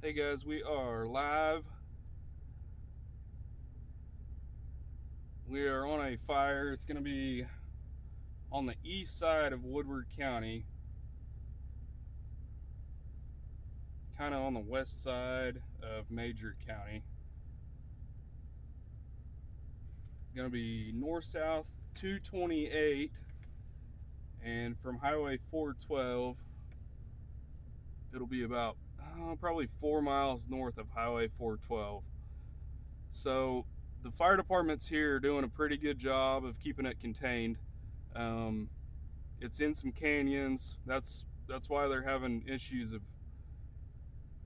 Hey guys, we are live. We are on a fire. It's going to be on the east side of Woodward County, kind of on the west side of Major County. It's going to be north south 228, and from Highway 412, it'll be about probably 4 miles north of Highway 412. So the fire department's here doing a pretty good job of keeping it contained. Um, it's in some canyons. That's why they're having issues of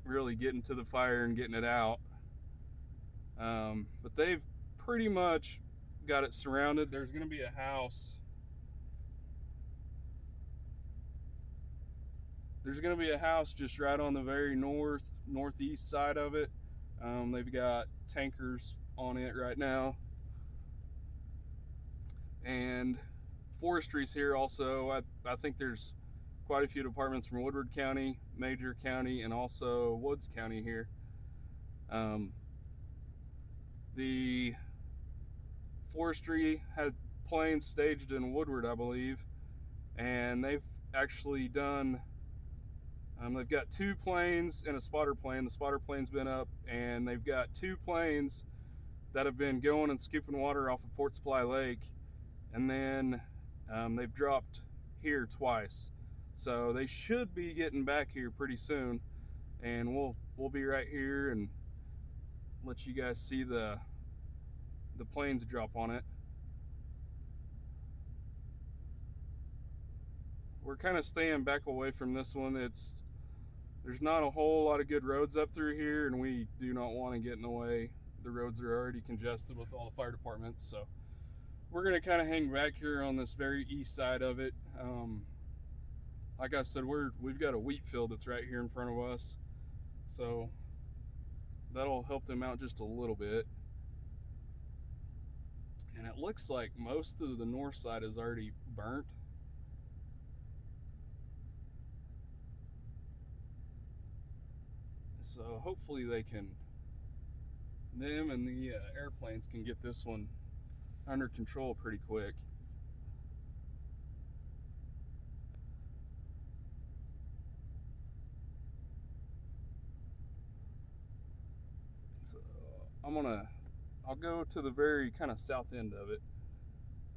really getting to the fire and getting it out. But they've pretty much got it surrounded. There's going to be a house. There's going to be a house just right on the very northeast side of it. They've got tankers on it right now, and forestry's here also. I think there's quite a few departments from Woodward County, Major County, and also Woods County here. Um, the forestry had planes staged in Woodward, I believe, and they've actually done. They've got two planes and a spotter plane. The spotter plane's been up, and they've got two planes that have been going and scooping water off of Fort Supply Lake, and then they've dropped here twice. So they should be getting back here pretty soon, and we'll be right here and let you guys see the planes drop on it. We're kind of staying back away from this one. There's not a whole lot of good roads up through here, and we do not want to get in the way. The roads are already congested with all the fire departments, so we're going to kind of hang back here on this very east side of it. Like I said, we've got a wheat field that's right here in front of us, so that'll help them out just a little bit. And it looks like most of the north side is already burnt. So hopefully them and the airplanes can get this one under control pretty quick. So I'll go to the very kind of south end of it.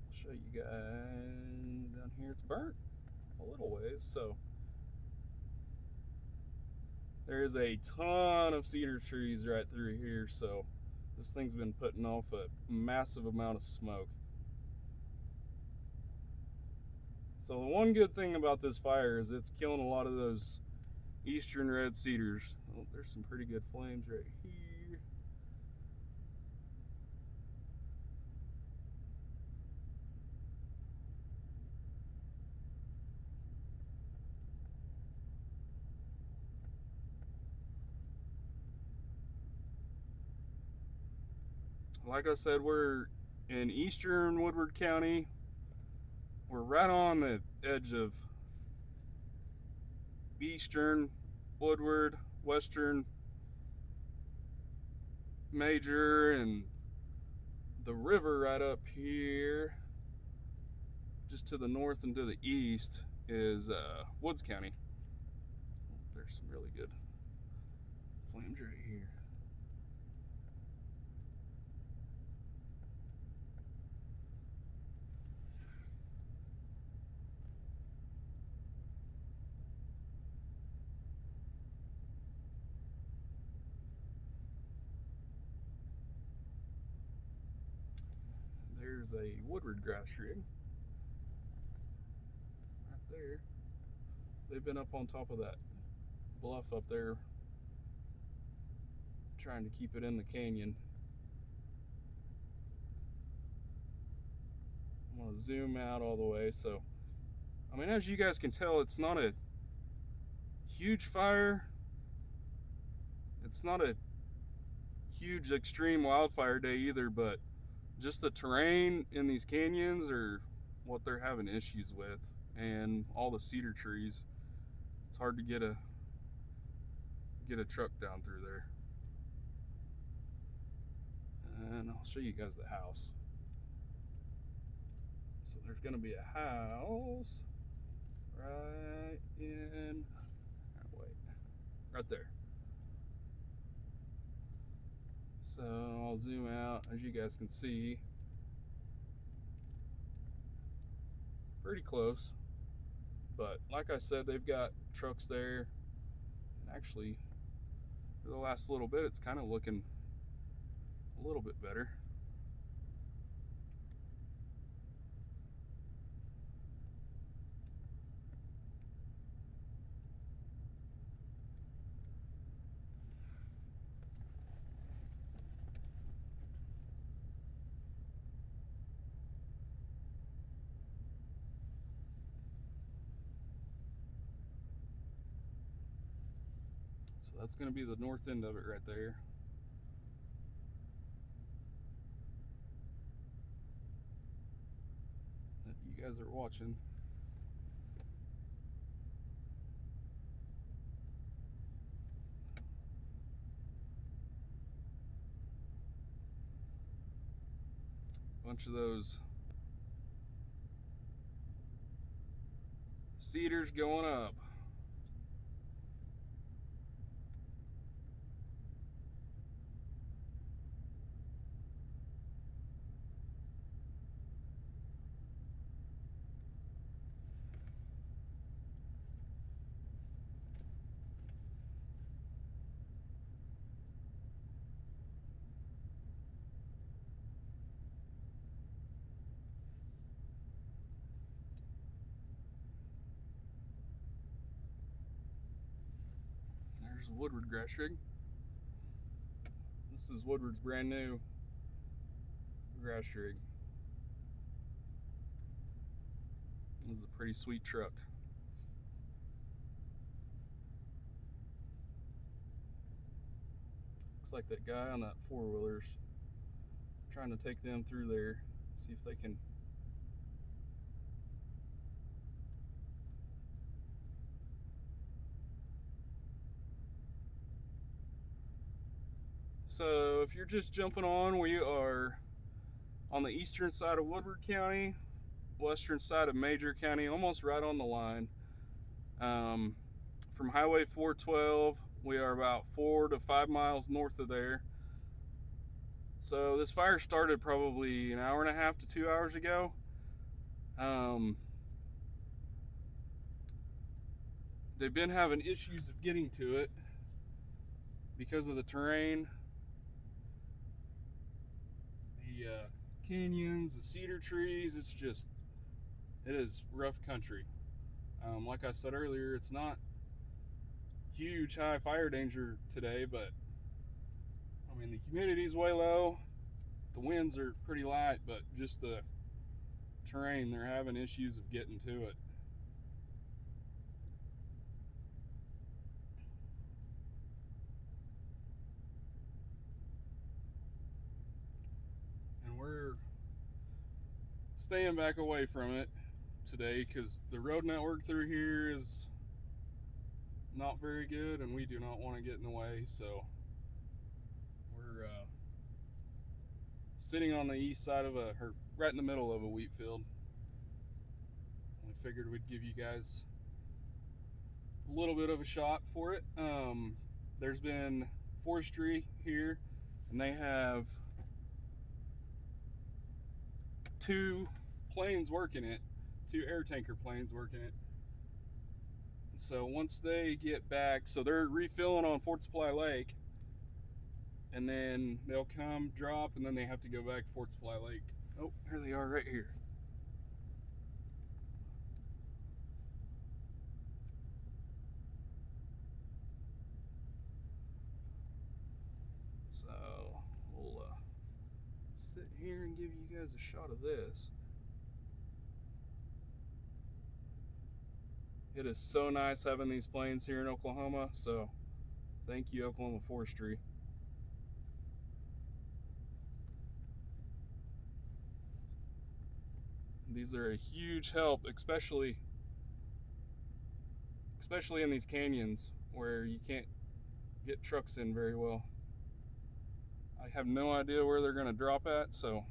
I'll show you guys down here. It's burnt a little ways, so there's a ton of cedar trees right through here, so this thing's been putting off a massive amount of smoke. So the one good thing about this fire is it's killing a lot of those eastern red cedars. Oh, there's some pretty good flames right here. Like I said, we're in Eastern Woodward County. We're right on the edge of Eastern Woodward, Western Major, and the river right up here, just to the north and to the east, is Woods County. There's some really good flames right here. There's a Woodward grass rig right there. They've been up on top of that bluff up there trying to keep it in the canyon. I'm going to zoom out all the way. So, I mean, as you guys can tell, it's not a huge fire. It's not a huge extreme wildfire day either, but just the terrain in these canyons are what they're having issues with, and all the cedar trees. It's hard to get get a truck down through there. And I'll show you guys the house. So there's going to be a house right in, right there. So I'll zoom out, as you guys can see, pretty close. But like I said, they've got trucks there. And actually, for the last little bit, it's kind of looking a little bit better. So that's going to be the north end of it right there. That you guys are watching. Bunch of those cedars going up. There's Woodward grass rig. This is Woodward's brand new grass rig. This is a pretty sweet truck. Looks like that guy on that four-wheeler's trying to take them through there, see if they can. So if you're just jumping on, we are on the eastern side of Woodward County, western side of Major County, almost right on the line. From Highway 412, we are about 4 to 5 miles north of there. So this fire started probably an hour and a half to 2 hours ago. They've been having issues of getting to it because of the terrain, the canyons, the cedar trees. It is rough country. Like I said earlier, it's not huge high fire danger today, but I mean, the humidity's way low, the winds are pretty light, but just the terrain, they're having issues of getting to it. And we're staying back away from it today because the road network through here is not very good and we do not want to get in the way. So we're sitting on the east side of or right in the middle of a wheat field. We figured we'd give you guys a little bit of a shot for it. There's been forestry here and they have 2 planes working it, 2 air tanker planes working it. So once they get back, so they're refilling on Fort Supply Lake, and then they'll come drop, and then they have to go back to Fort Supply Lake. Oh, here they are right here. So we'll sit here and give you guys a shot of this. It is so nice having these planes here in Oklahoma, so thank you, Oklahoma Forestry. These are a huge help, especially in these canyons where you can't get trucks in very well. I have no idea where they're going to drop at, so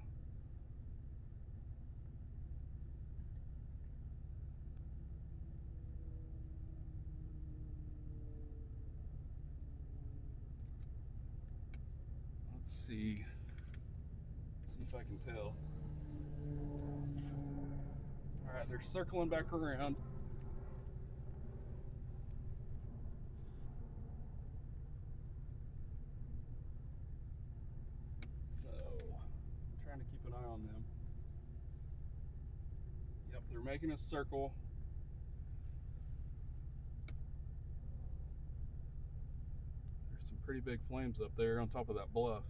let's see if I can tell. All right, they're circling back around. So, trying to keep an eye on them. Yep, they're making a circle. There's some pretty big flames up there on top of that bluff.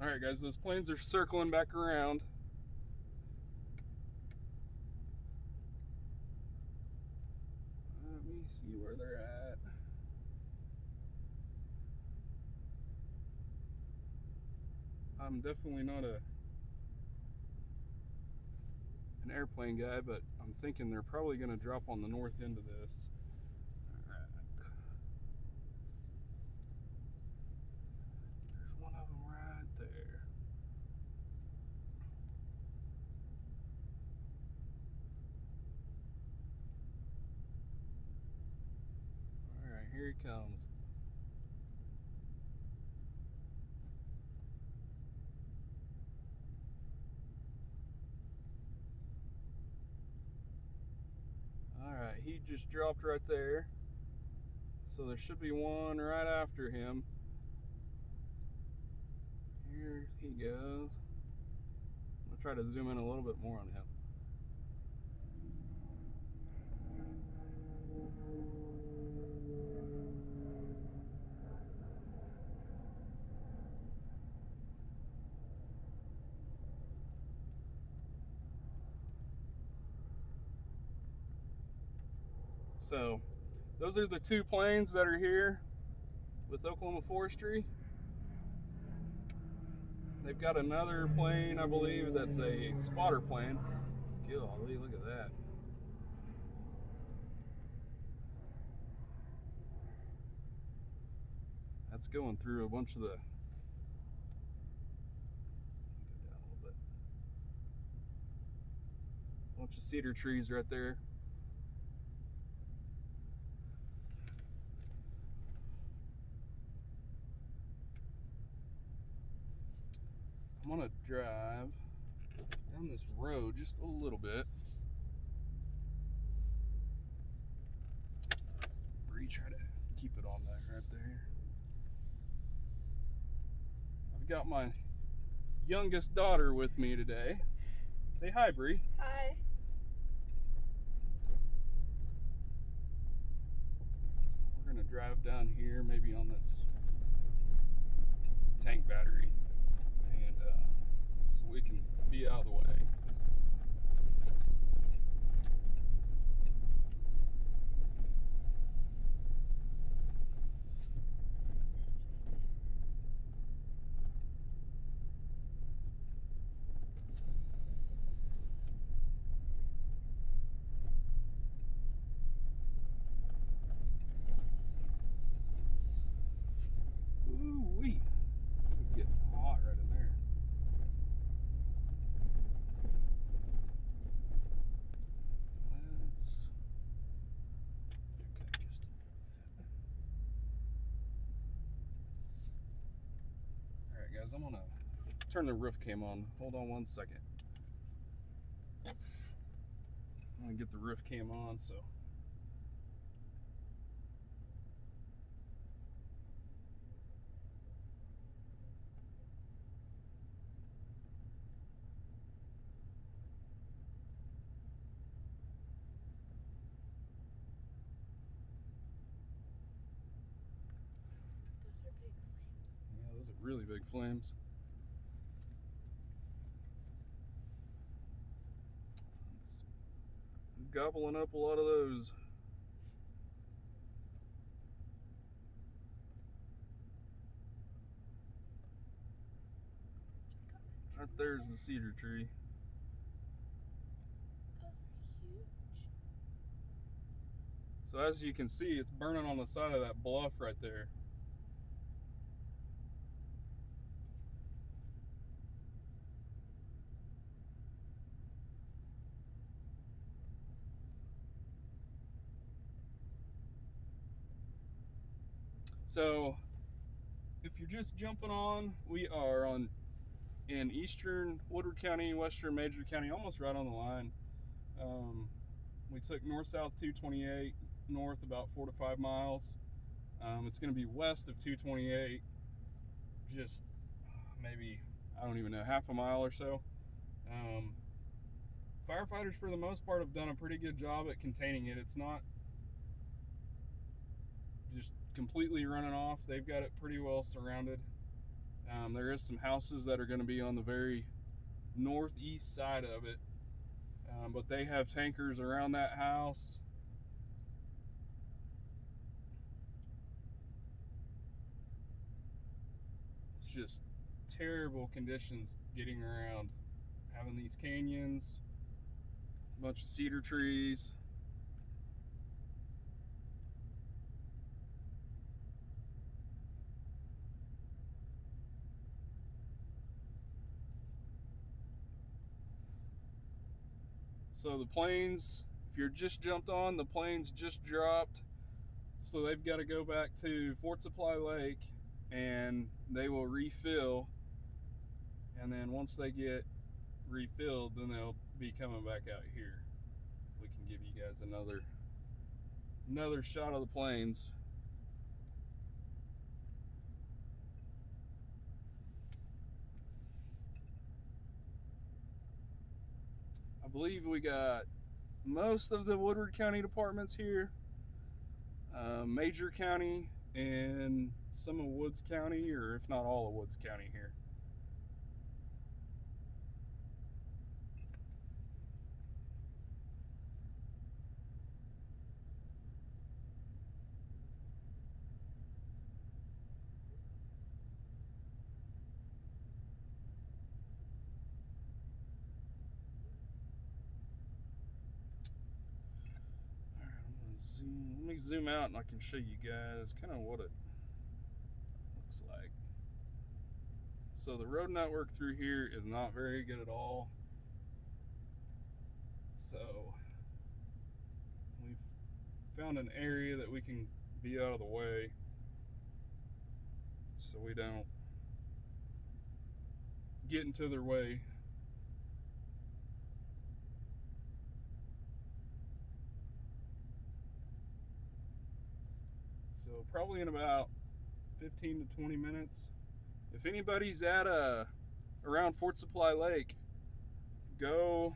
All right, guys, those planes are circling back around. Let me see where they're at. I'm definitely not an airplane guy, but I'm thinking they're probably going to drop on the north end of this. All right. There's one of them right there. All right, here he comes. Alright, he just dropped right there. So there should be one right after him. Here he goes. I'm going to try to zoom in a little bit more on him. So those are the two planes that are here with Oklahoma Forestry. They've got another plane, I believe, that's a spotter plane. Golly, look at that. That's going through a bunch of the... Go down a little bit. A bunch of cedar trees right there. I'm gonna drive down this road just a little bit. Bree, try to keep it on that right there. I've got my youngest daughter with me today. Say hi, Bree. Hi. We're gonna drive down here, maybe on this tank battery, and so we can be out of the way. Ooh-wee. It's getting hot right in there. Let's back up just a little bit. Alright guys, I'm gonna turn the roof cam on. Hold on one second. I'm gonna get the roof cam on, so Those are big flames. yeah, those are really big flames. It's gobbling up a lot of those. Right there's the cedar tree. Those are huge. So as you can see, it's burning on the side of that bluff right there. So if you're just jumping on, we are in Eastern Woodward County, Western Major County, almost right on the line. We took north-south 228, north about 4 to 5 miles. It's going to be west of 228, just maybe, I don't even know, half a mile or so. Firefighters, for the most part, have done a pretty good job at containing it. It's not just completely running off. They've got it pretty well surrounded. There is some houses that are going to be on the very northeast side of it, but they have tankers around that house. It's just terrible conditions getting around, having these canyons, a bunch of cedar trees. So the planes, if you're just jumped on, the planes just dropped. So they've got to go back to Fort Supply Lake and they will refill. And then once they get refilled, then they'll be coming back out here. We can give you guys another shot of the planes. I believe we got most of the Woodward County departments here, Major County, and some of Woods County, or if not all of Woods County here. Let me zoom out and I can show you guys kind of what it looks like. So the road network through here is not very good at all. So we've found an area that we can be out of the way so we don't get into their way. So probably in about 15 to 20 minutes. If anybody's at around Fort Supply Lake, go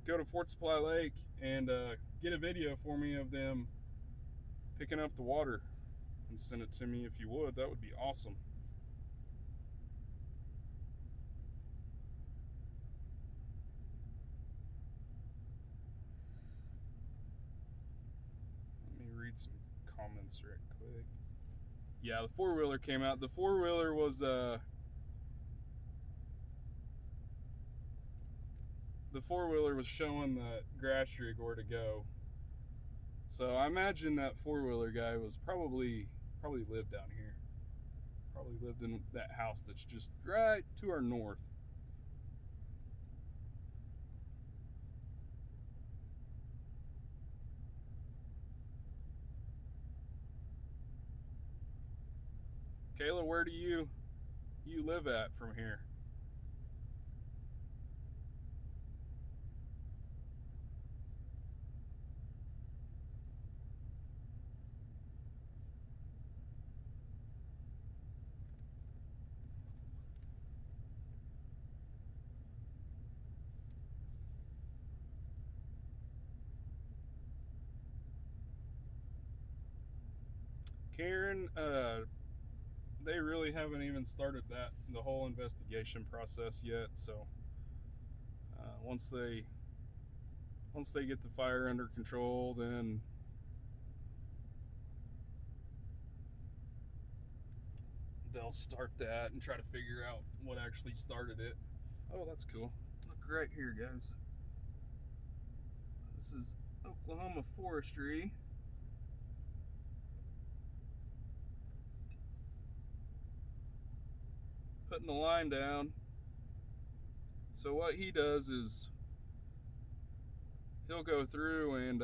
to Fort Supply Lake and get a video for me of them picking up the water and send it to me if you would. That would be awesome. Let me read some comments right quick. Yeah, the four-wheeler came out. The four-wheeler was showing that grass rig where to go. So I imagine that four-wheeler guy was probably lived down here. Probably lived in that house that's just right to our north. Kayla, where do you live at from here? Karen, they really haven't even started the whole investigation process yet. So once they get the fire under control, then they'll start that and try to figure out what actually started it. Oh, that's cool. Look right here, guys. This is a Oklahoma Forestry. Putting the line down. So what he does is he'll go through and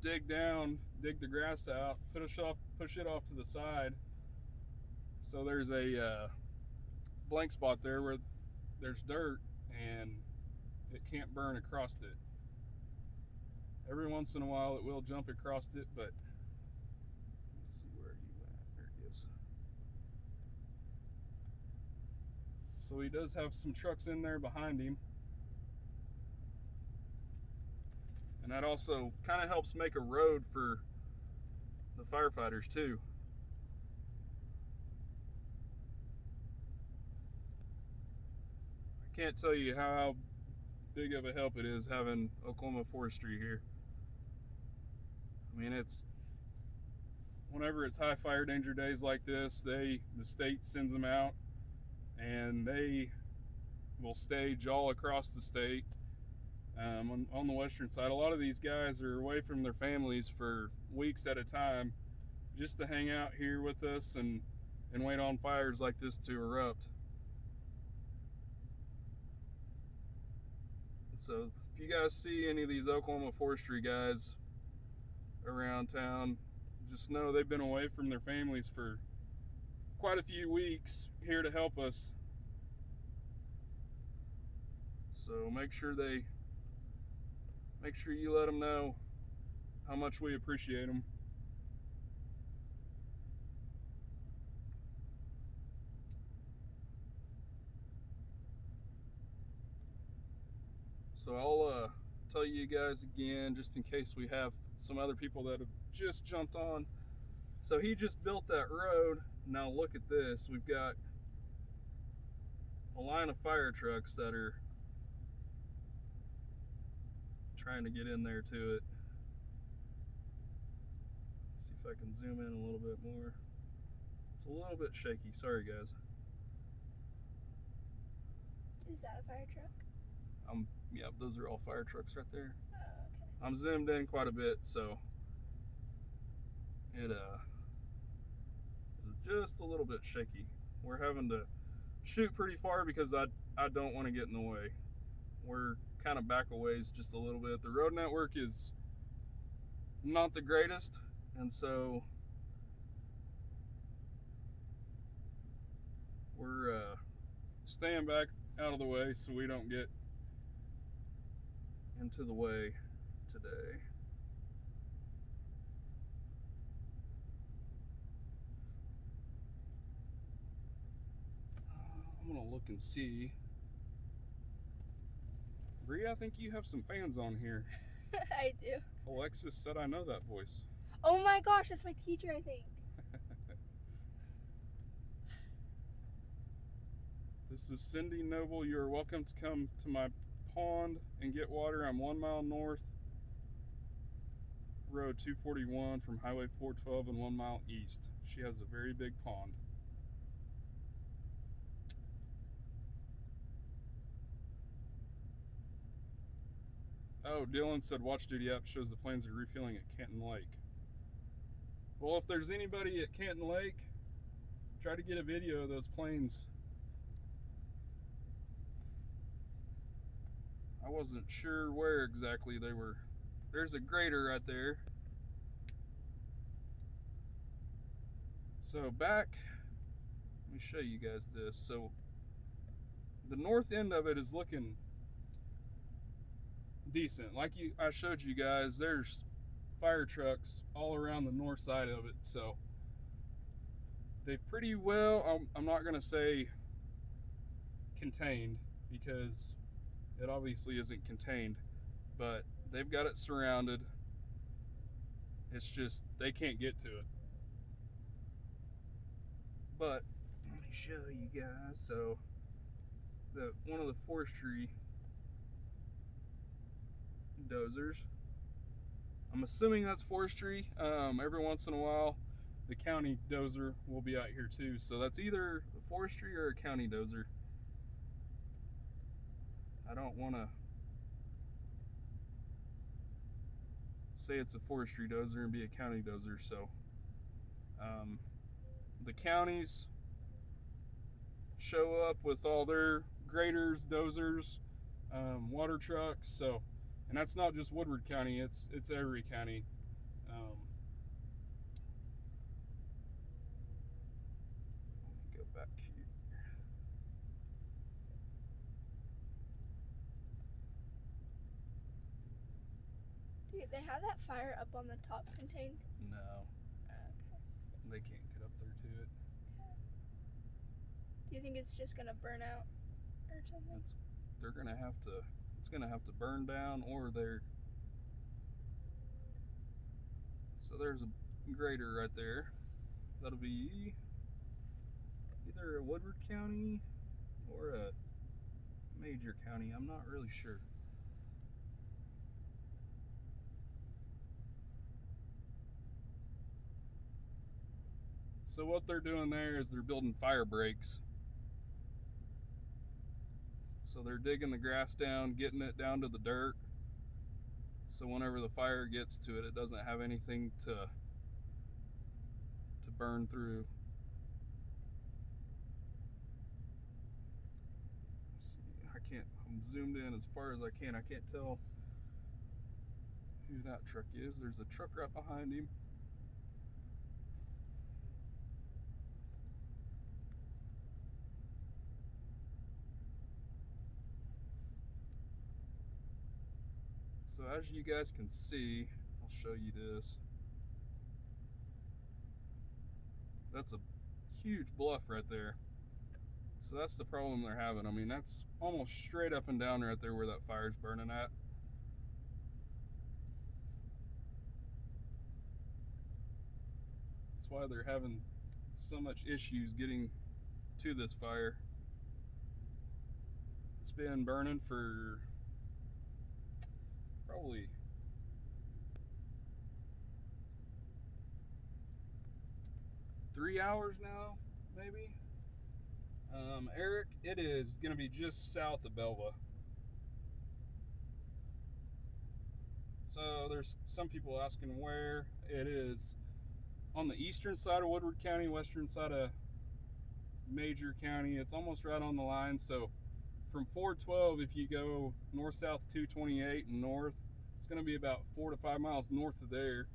dig the grass out, push it off to the side. So there's a blank spot there where there's dirt and it can't burn across it. Every once in a while it will jump across it, but let's see where he went. There he is. So he does have some trucks in there behind him. And that also kind of helps make a road for the firefighters too. I can't tell you how big of a help it is having Oklahoma Forestry here. I mean, it's whenever it's high fire danger days like this, the state sends them out and they will stage all across the state. On the western side, a lot of these guys are away from their families for weeks at a time just to hang out here with us and wait on fires like this to erupt. So if you guys see any of these Oklahoma Forestry guys around town, just know they've been away from their families for quite a few weeks here to help us. So make sure you let them know how much we appreciate them. So I'll tell you guys again, just in case we have some other people that have just jumped on. So he just built that road. Now look at this. We've got a line of fire trucks that are trying to get in there to it. See if I can zoom in a little bit more. It's a little bit shaky. Sorry, guys. Is that a fire truck? Yeah, those are all fire trucks right there. Oh, okay. I'm zoomed in quite a bit, so it is just a little bit shaky. We're having to shoot pretty far because I don't want to get in the way. We're kind of back a ways just a little bit. The road network is not the greatest, and so we're staying back out of the way so we don't get into the way today. I'm gonna look and see. Bree, I think you have some fans on here. I do. Alexis said I know that voice. Oh my gosh, that's my teacher, I think. This is Cindy Noble. You're welcome to come to my pond and get water. I'm 1 mile north, Road 241 from Highway 412 and 1 mile east. She has a very big pond. Oh, Dylan said Watch Duty app shows the planes are refueling at Canton Lake. Well, if there's anybody at Canton Lake, try to get a video of those planes. I wasn't sure where exactly they were. There's a grader right there. So back, let me show you guys this. So the north end of it is looking decent. Like I showed you guys, there's fire trucks all around the north side of it. So they've pretty well, I'm not gonna say contained because it obviously isn't contained, but they've got it surrounded. It's just they can't get to it. But let me show you guys. So one of the forestry dozers, I'm assuming that's forestry. Every once in a while the county dozer will be out here too, so that's either a forestry or a county dozer. I don't want to say it's a forestry dozer and be a county dozer. So the counties show up with all their graders, dozers, water trucks. So, and that's not just Woodward County; it's every county. Let me go back here. Do they have that fire up on the top contained? No, Okay. they can't get up there to it. Do you think it's just gonna burn out or something? They're gonna have to. It's gonna have to burn down, or they're. So there's a grader right there. That'll be either a Woodward County or a major county. I'm not really sure. So what they're doing there is they're building fire breaks. So they're digging the grass down, getting it down to the dirt. So whenever the fire gets to it, it doesn't have anything to burn through. Let's see, I'm zoomed in as far as I can. I can't tell who that truck is. There's a truck right behind him. So as you guys can see, I'll show you this. That's a huge bluff right there. So that's the problem they're having. I mean, that's almost straight up and down right there where that fire's burning at. That's why they're having so much issues getting to this fire. It's been burning for probably three hours now, maybe. Eric, it is going to be just south of Belva. So there's some people asking where it is. On the eastern side of Woodward County, western side of Major County. It's almost right on the line. So from 412, if you go north-south 228 and north, it's going to be about 4 to 5 miles north of there.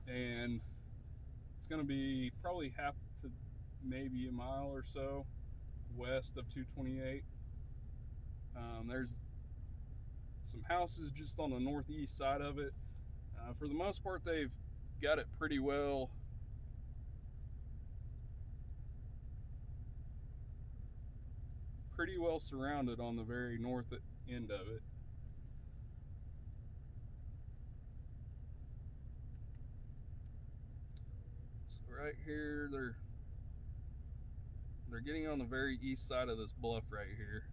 And it's going to be probably half to maybe a mile or so west of 228. There's some houses just on the northeast side of it. For the most part, they've got it pretty well surrounded on the very north end of it. So right here, they're getting on the very east side of this bluff right here.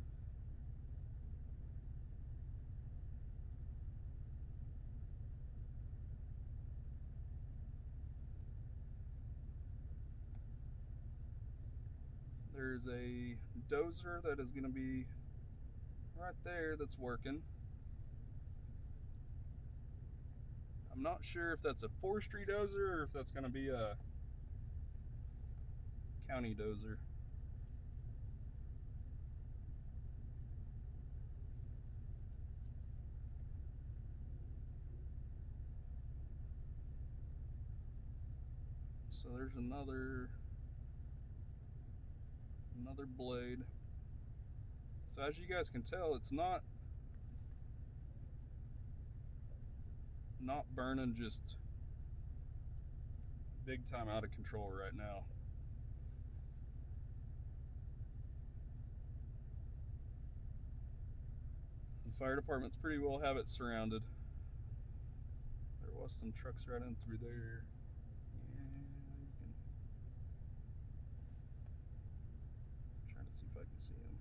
There's a dozer that is going to be right there that's working. I'm not sure if that's a forestry dozer or if that's going to be a county dozer. So there's another blade. So as you guys can tell, it's not burning just big time out of control right now. The fire department's pretty well have it surrounded. There was some trucks right in through there. I can see them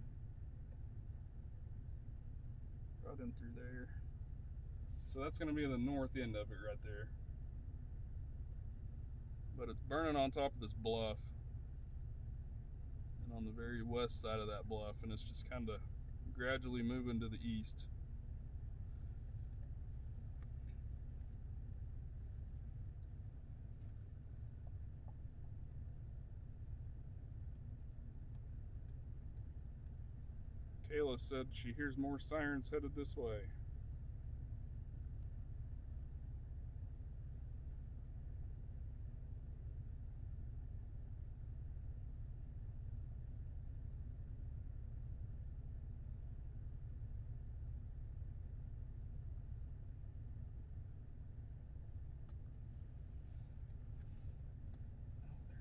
right in through there. So that's going to be the north end of it right there. But it's burning on top of this bluff and on the very west side of that bluff, and it's just kind of gradually moving to the east. Kayla said she hears more sirens headed this way.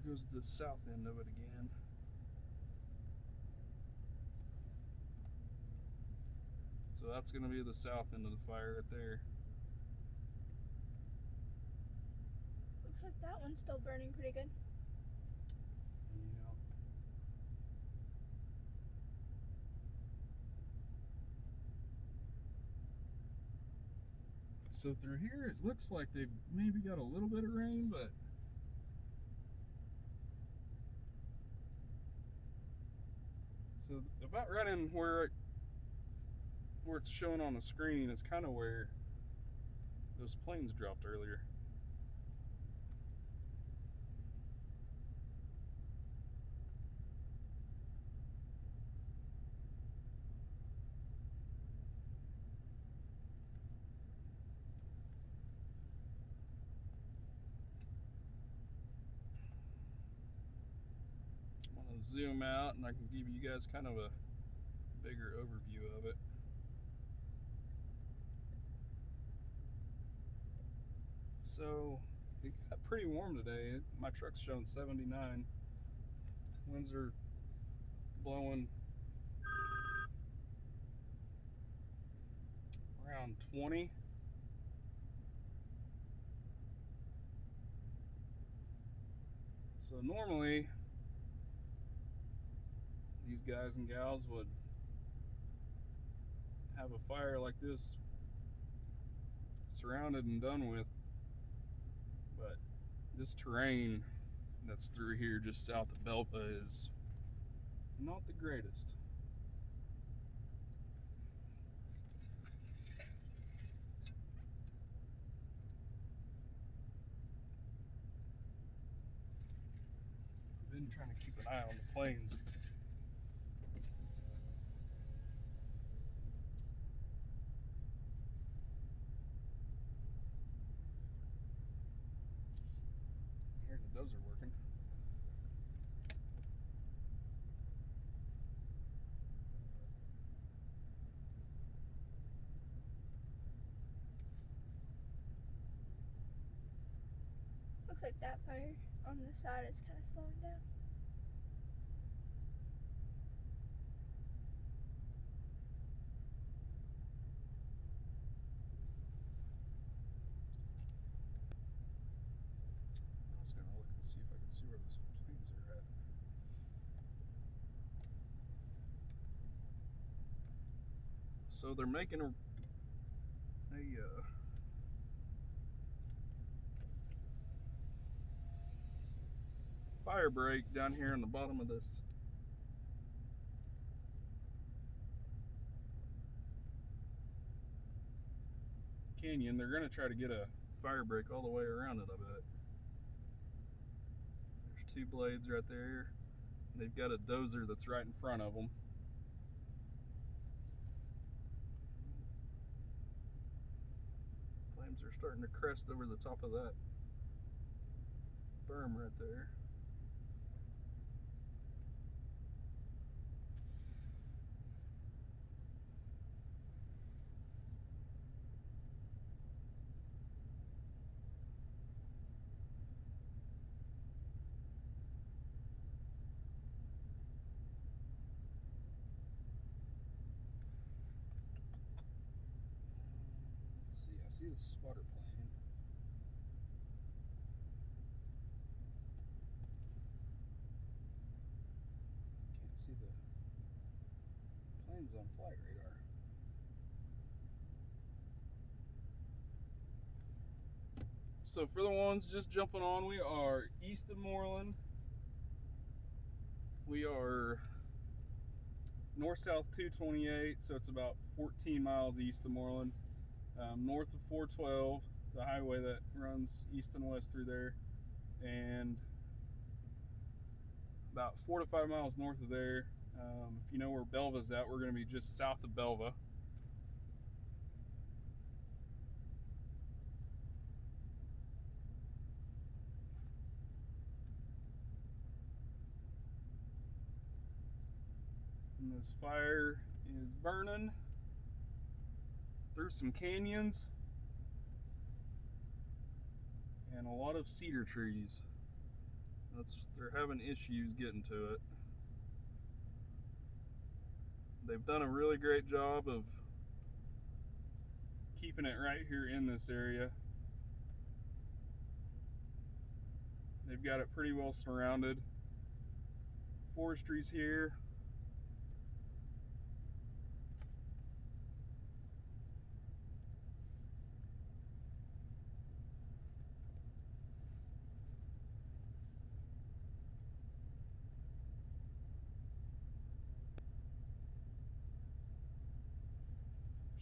There goes the south end of it again. So that's going to be the south end of the fire right there. Looks like that one's still burning pretty good. Yeah. So through here, it looks like they've maybe got a little bit of rain, but so about right in where it's showing on the screen is kind of where those planes dropped earlier. I'm going to zoom out and I can give you guys kind of a bigger overview of it. So it got pretty warm today. My truck's showing 79. Winds are blowing around 20. So normally these guys and gals would have a fire like this surrounded and done with, but this terrain that's through here just south of Belpa is not the greatest. I've been trying to keep an eye on the planes. Here's the dozer working. Looks like that fire on the side is kind of slowing down. I was gonna look and see if I can see where those planes are at. So they're making a fire break down here in the bottom of this canyon. They're gonna try to get a fire break all the way around it, I bet. There's two blades right there. They've got a dozer that's right in front of them. Flames are starting to crest over the top of that berm right there. Let's see, I see the spotter plane. Can't see the planes on flight radar. So for the ones just jumping on, we are east of Moreland. We are north-south 228, so it's about 14 miles east of Moreland. North of 412, the highway that runs east and west through there, and about 4 to 5 miles north of there. If you know where Belva's at, we're going to be just south of Belva. And this fire is burning through some canyons and a lot of cedar trees. They're having issues getting to it. They've done a really great job of keeping it right here in this area. They've got it pretty well surrounded. Forestry's here.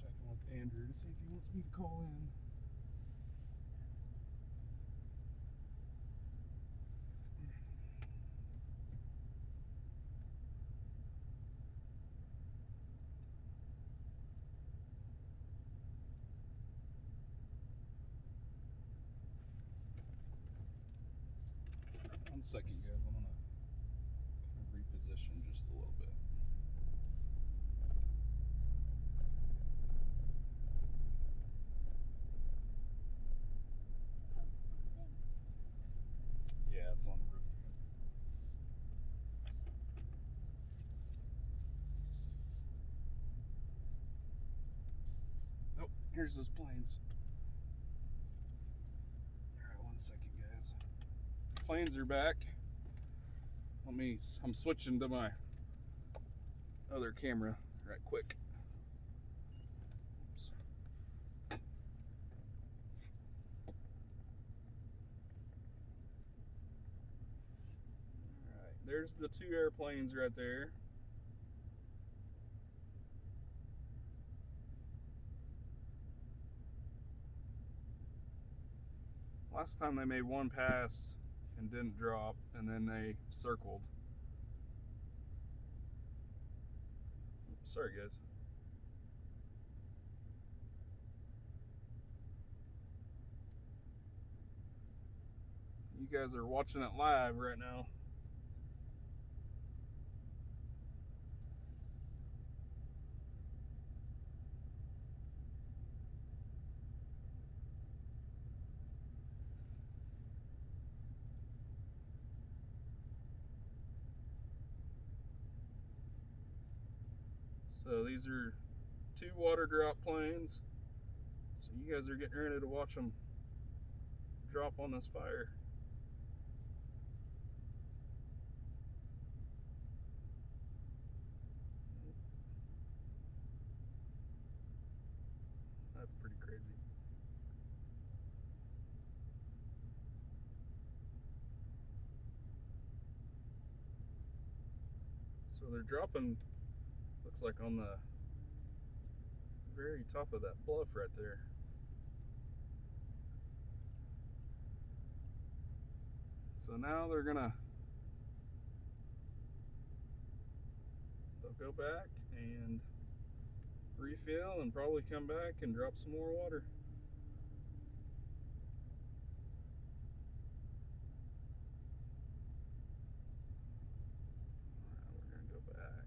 Checking with Andrew to see if he wants me to call in. One second, guys. I'm gonna kind of reposition just a little bit. Yeah, it's on the roof. Oh, here's those planes. Alright, one second, guys. Planes are back. I'm switching to my other camera right quick. Oops. Alright, there's the two airplanes right there. Last time they made one pass and didn't drop, and then they circled. Oops, sorry, guys. You guys are watching it live right now. So these are two water drop planes. So you guys are getting ready to watch them drop on this fire. That's pretty crazy. So they're dropping, looks like on the very top of that bluff right there. So now they'll go back and refill and probably come back and drop some more water. Alright, we're gonna go back.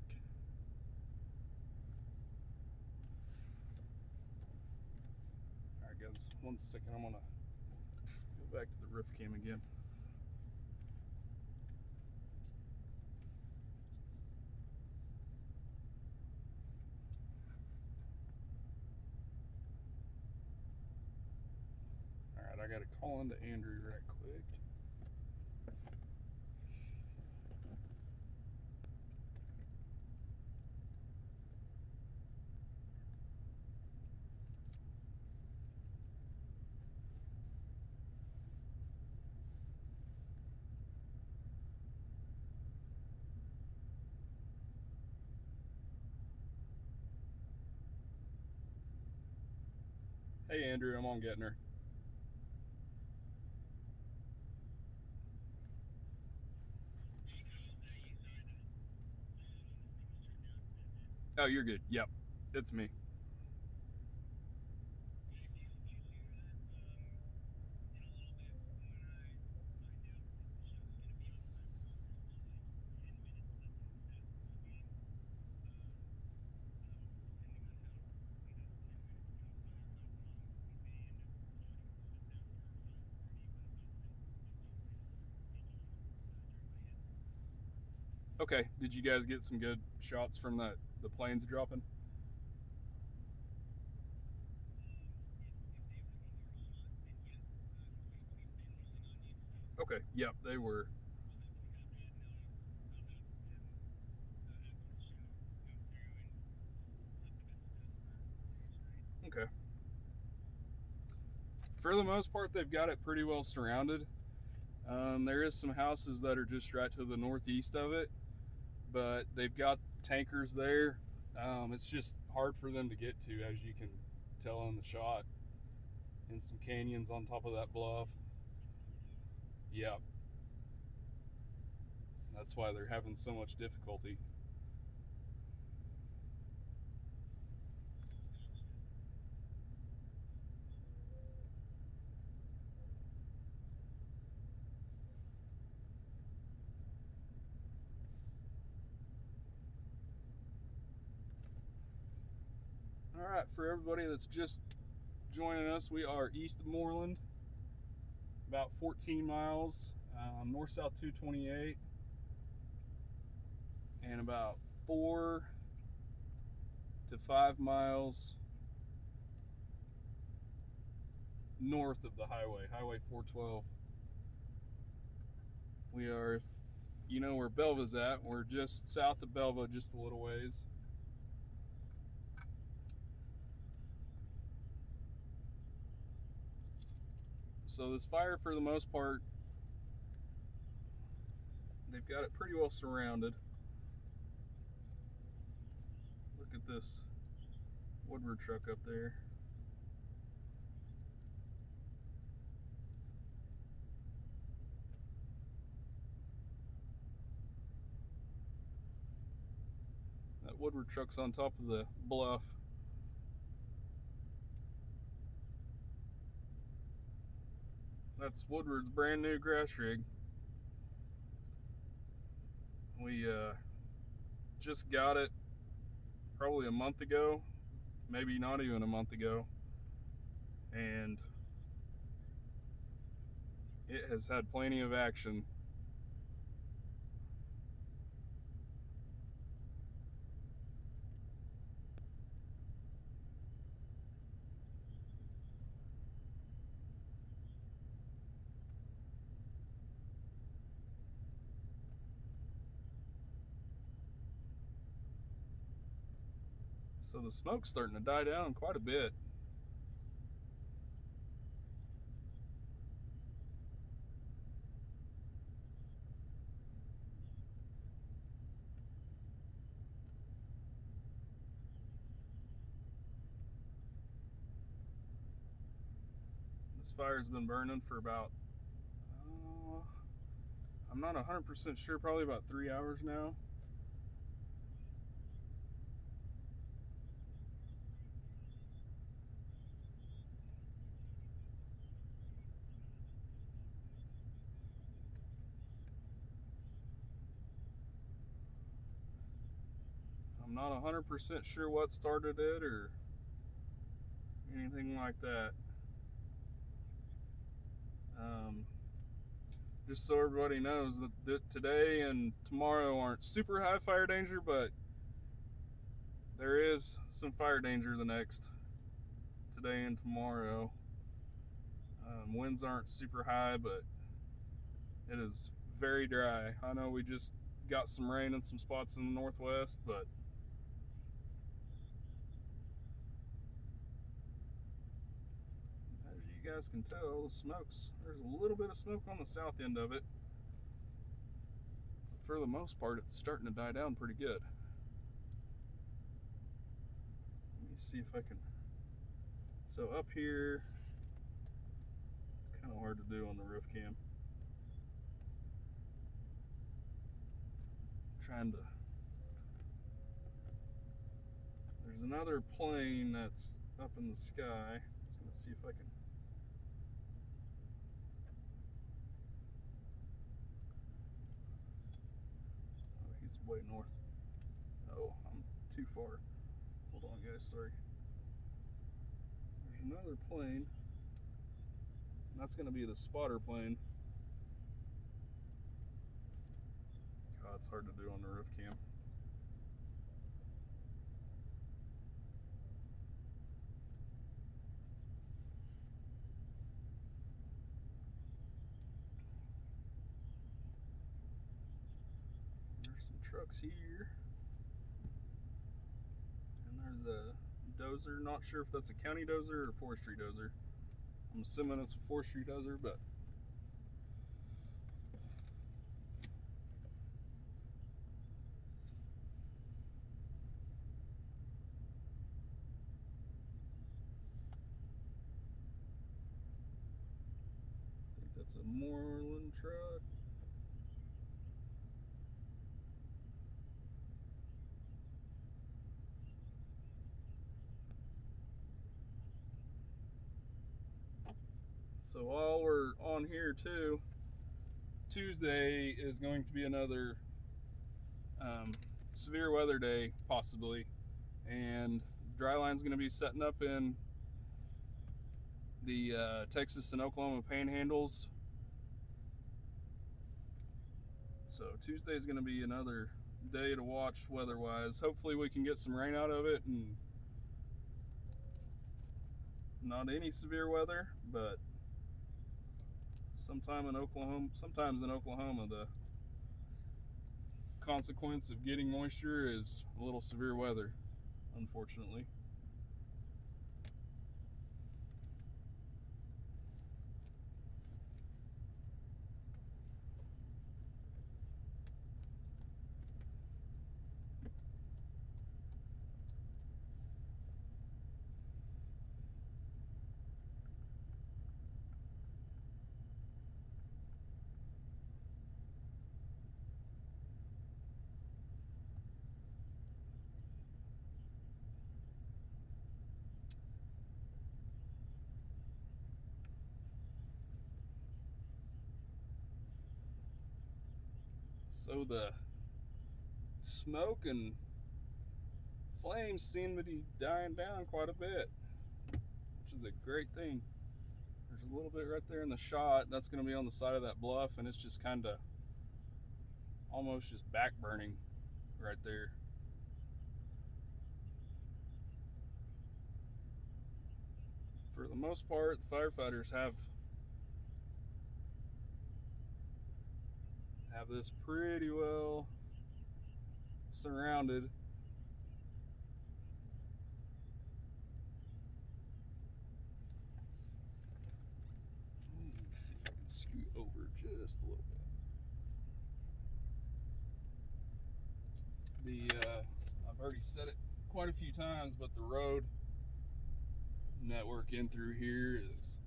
Alright guys, one second, I'm gonna go back to the roof cam again. Alright, I gotta call into Andrew right quick. Hey, Andrew, I'm on getting her. Oh, you're good. Yep, it's me. Okay, did you guys get some good shots from the planes dropping? Okay, yep, they were. Okay. For the most part, they've got it pretty well surrounded. There is some houses that are just right to the northeast of it, but they've got tankers there. It's just hard for them to get to, as you can tell in the shot, in some canyons on top of that bluff. Yep, that's why they're having so much difficulty. All right, for everybody that's just joining us, we are east of Moreland, about 14 miles, north south 228, and about 4 to 5 miles north of the highway, Highway 412. We are, you know where Belva's at. We're just south of Belva, just a little ways. So this fire, for the most part, they've got it pretty well surrounded. Look at this Woodward truck up there. That Woodward truck's on top of the bluff. That's Woodward's brand new grass rig. We just got it probably a month ago, maybe not even a month ago, and it has had plenty of action. So the smoke's starting to die down quite a bit. This fire's been burning for about, I'm not 100% sure, probably about 3 hours now. I'm not 100% sure what started it or anything like that. Um, just so everybody knows that today and tomorrow aren't super high fire danger, but there is some fire danger the next today and tomorrow. Winds aren't super high, but it is very dry. I know we just got some rain in some spots in the northwest, but as you guys can tell, there's a little bit of smoke on the south end of it. But for the most part, it's starting to die down pretty good. Let me see if I can So up here, it's kind of hard to do on the roof cam. Trying to. There's another plane that's up in the sky. I was gonna see if I can. Oh, he's way north. Oh, I'm too far. Hold on, guys. Sorry. There's another plane. And that's gonna be the spotter plane. God, it's hard to do on the roof cam. There's some trucks here. And there's a dozer. Not sure if that's a county dozer or forestry dozer. I'm assuming it's a forestry dozer, but I think that's a Moreland truck. So while we're on here too, Tuesday is going to be another severe weather day, possibly, and Dryline's going to be setting up in the Texas and Oklahoma panhandles. So Tuesday is going to be another day to watch weather-wise. Hopefully we can get some rain out of it and not any severe weather, but sometimes in Oklahoma, the consequence of getting moisture is a little severe weather, unfortunately. So the smoke and flames seem to be dying down quite a bit, which is a great thing. There's a little bit right there in the shot. That's going to be on the side of that bluff, and it's just kind of almost just back burning right there. For the most part, the firefighters have this pretty well surrounded. Let's see if I can scoot over just a little bit. I've already said it quite a few times, but the road network in through here is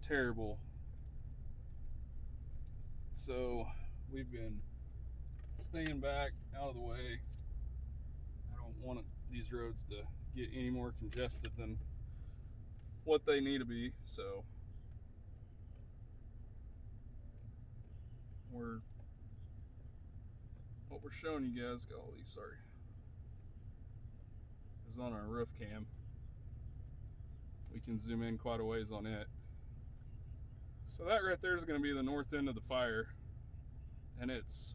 terrible. So we've been staying back out of the way. I don't want these roads to get any more congested than what they need to be. So what we're showing you guys, golly, sorry, is on our roof cam. We can zoom in quite a ways on it. So that right there is going to be the north end of the fire, and it's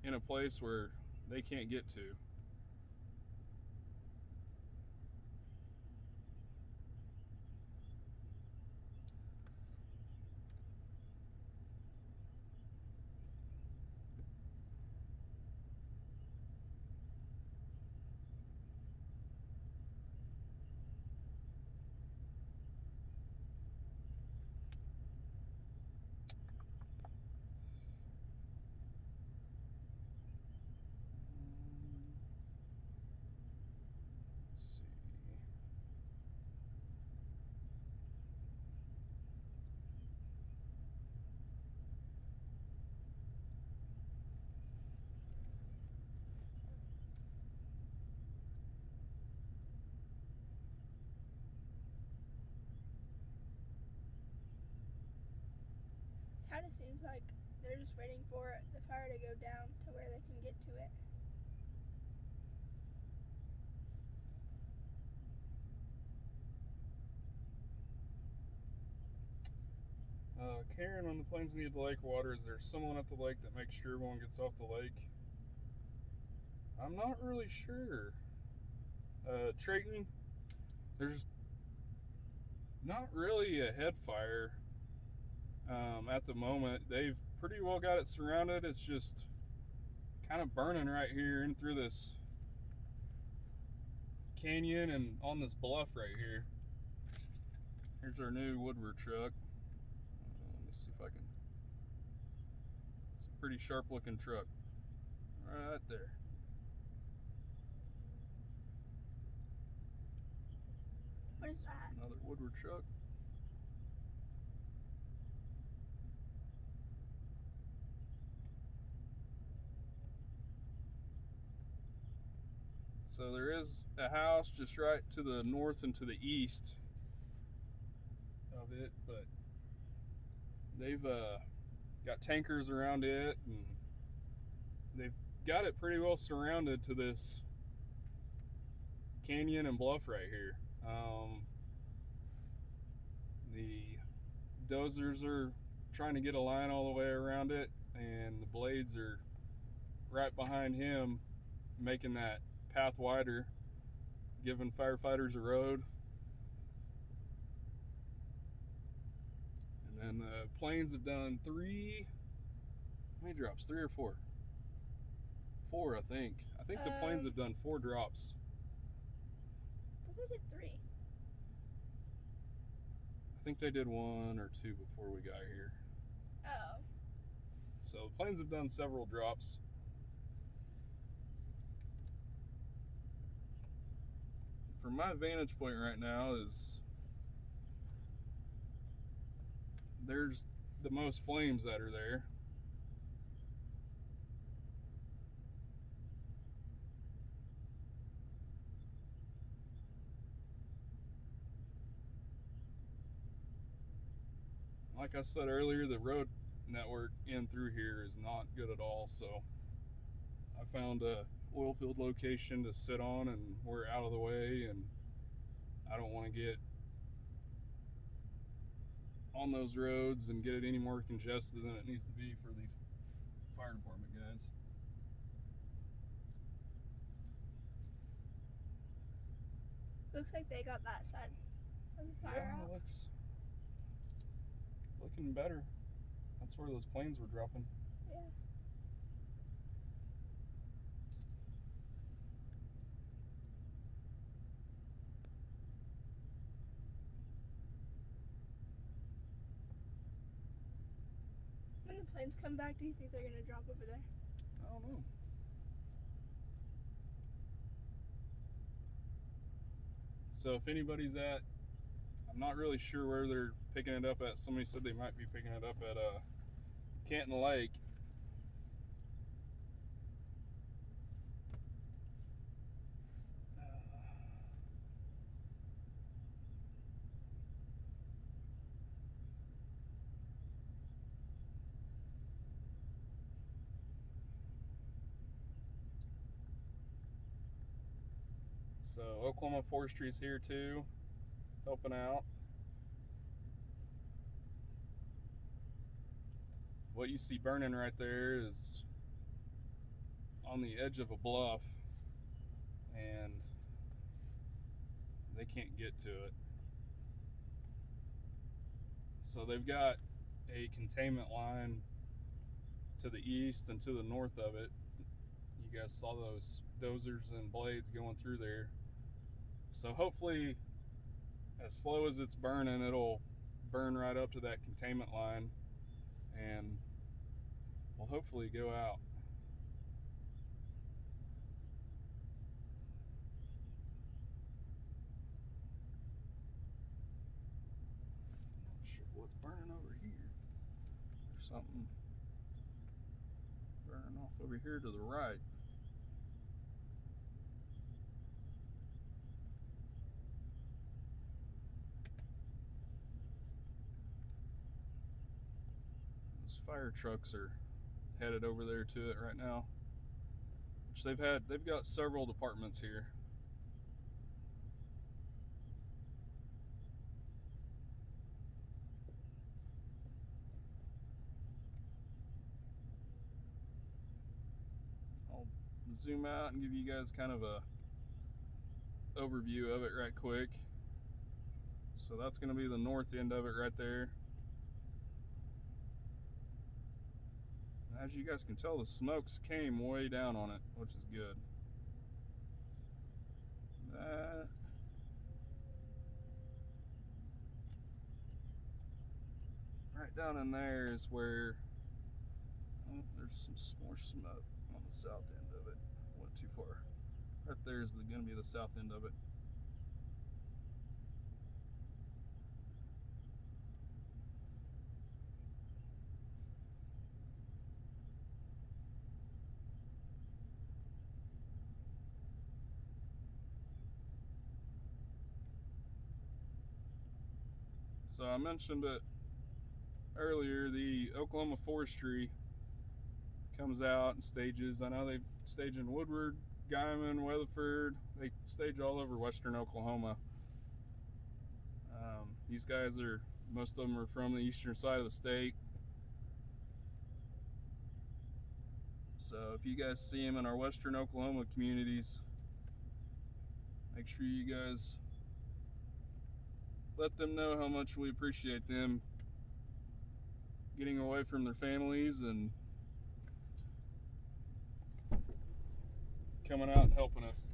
in a place where they can't get to. kind of seems like they're just waiting for the fire to go down to where they can get to it. Karen, when the planes need the lake water, is there someone at the lake that makes sure everyone gets off the lake? I'm not really sure. Trayton, there's not really a head fire at the moment. They've pretty well got it surrounded. It's just kind of burning right here and through this canyon and on this bluff right here. Here's our new Woodward truck. Let me see if I can. It's a pretty sharp looking truck. Right there. What is that? Another Woodward truck. So there is a house just right to the north and to the east of it, but they've got tankers around it, and they've got it pretty well surrounded to this canyon and bluff right here. The dozers are trying to get a line all the way around it, and the blades are right behind him, making that path wider, giving firefighters a road. And then the planes have done three, how many drops? 3 or 4? 4, I think. I think the planes have done 4 drops. I thought they did 3. I think they did 1 or 2 before we got here. Oh. So the planes have done several drops. From my vantage point right now is there's the most flames that are there. Like I said earlier, the road network in through here is not good at all, so I found a oil field location to sit on, and we're out of the way, and I don't want to get on those roads and get it any more congested than it needs to be for the fire department guys. Looks like they got that side of the fire Yeah, out. it looks looking better. That's where those planes were dropping. Yeah. When the planes come back, do you think they're gonna drop over there? I don't know. So if anybody's at, I'm not really sure where they're picking it up at. Somebody said they might be picking it up at Canton Lake. So Oklahoma Forestry's here too, helping out. What you see burning right there is on the edge of a bluff, and they can't get to it. So they've got a containment line to the east and to the north of it. You guys saw those dozers and blades going through there. So hopefully, as slow as it's burning, it'll burn right up to that containment line, and we'll hopefully go out. Not sure what's burning over here. There's something burning off over here to the right. fire trucks are headed over there to it right now. Which they've got several departments here. I'll zoom out and give you guys kind of a overview of it right quick. So that's going to be the north end of it right there. As you guys can tell, the smokes came way down on it, which is good. That right down in there is where there's some more smoke on the south end of it. Went too far. Right there is going to be the south end of it. So I mentioned it earlier, the Oklahoma Forestry comes out and stages. I know they stage in Woodward, Guyman, Weatherford. They stage all over western Oklahoma. These guys most of them are from the eastern side of the state. So if you guys see them in our western Oklahoma communities, make sure you guys let them know how much we appreciate them getting away from their families and coming out and helping us.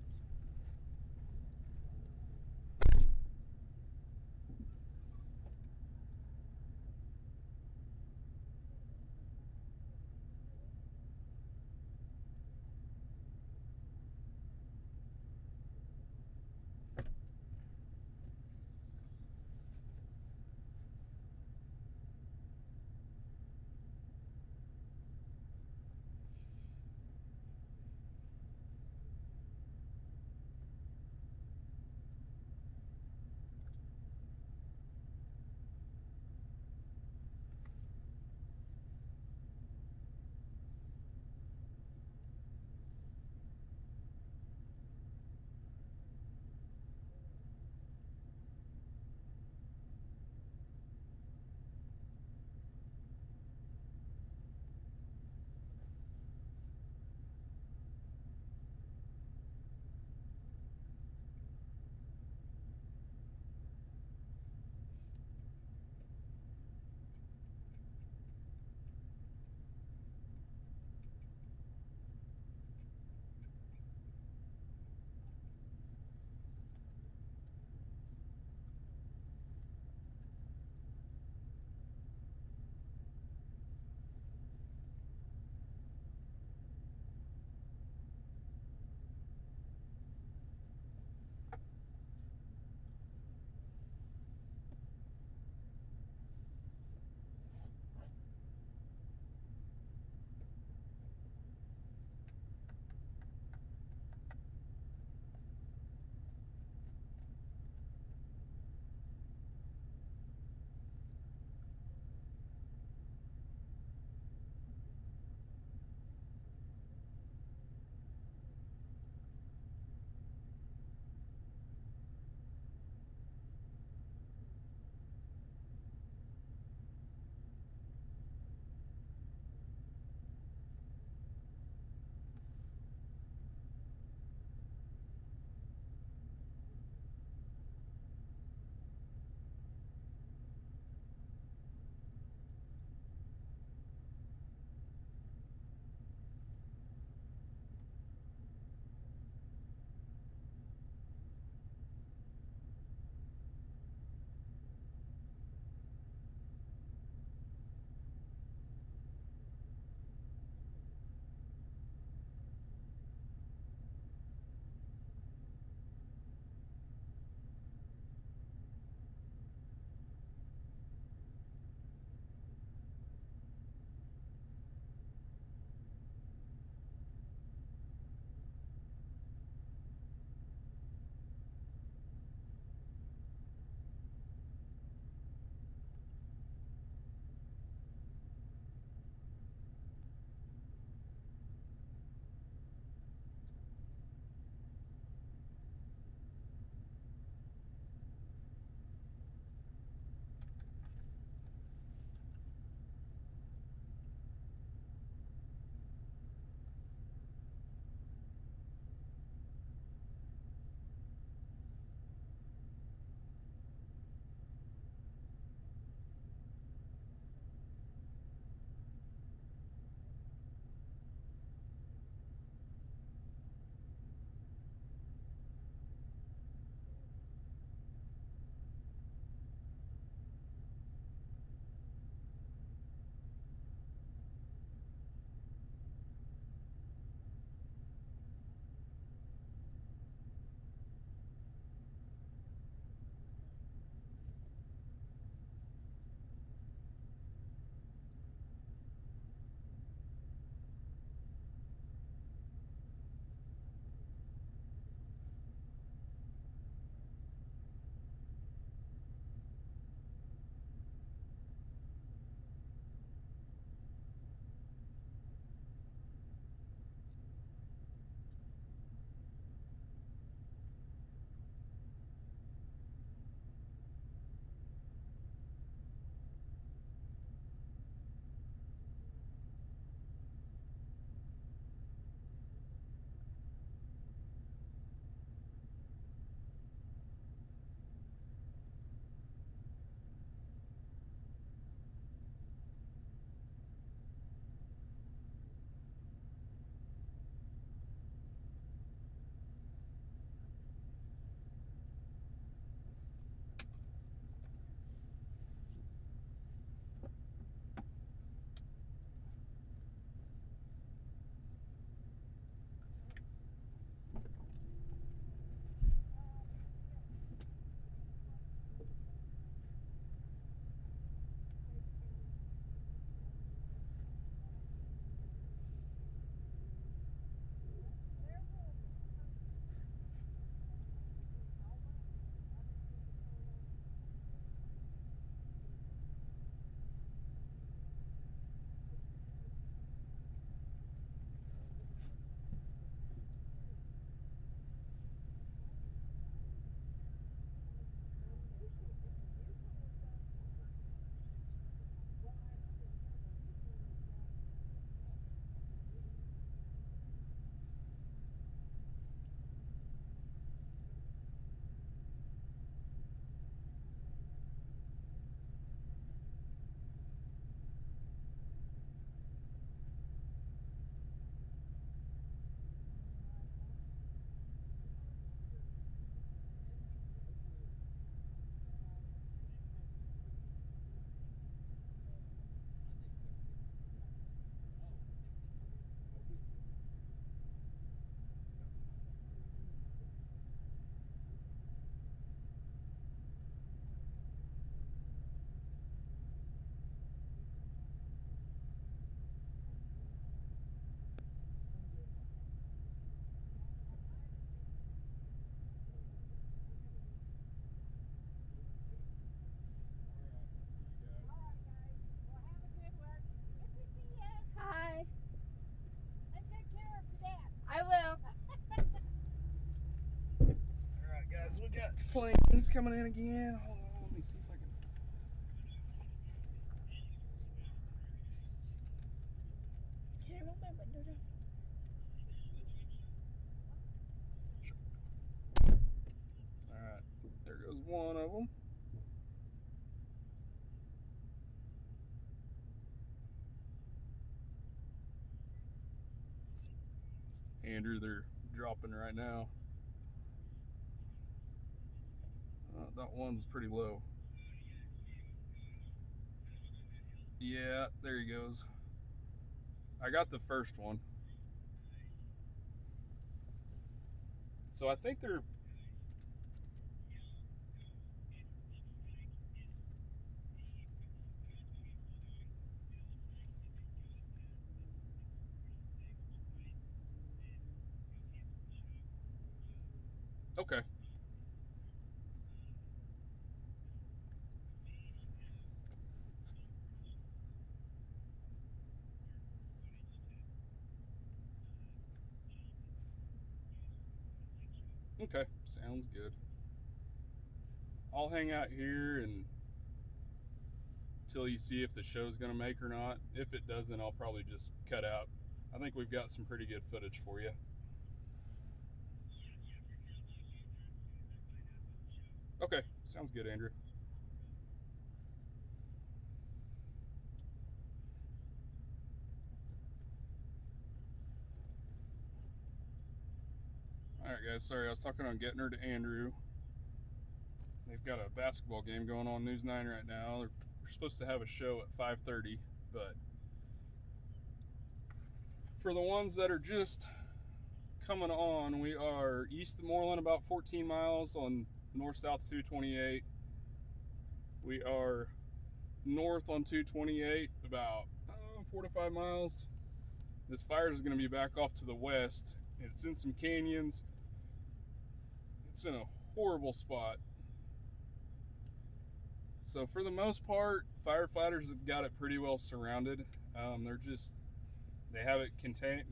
He's coming in again. Hold on, let me see if I can. Can I roll my window down? Alright, there goes one of them. Andrew, they're dropping right now. That one's pretty low. Yeah, there he goes. I got the first one. So I think they're. Okay. Okay, sounds good. I'll hang out here and until you see if the show's gonna make or not. If it doesn't, I'll probably just cut out. I think we've got some pretty good footage for you. Okay, sounds good, Andrew. Alright, guys, sorry, I was talking on getting her to Andrew. They've got a basketball game going on News 9 right now. We're supposed to have a show at 5:30, but for the ones that are just coming on, we are east of Moreland, about 14 miles on north-south 228. We are north on 228, about 4 to 5 miles. This fire is going to be back off to the west. It's in some canyons. It's in a horrible spot. So for the most part, firefighters have got it pretty well surrounded. They have it contained,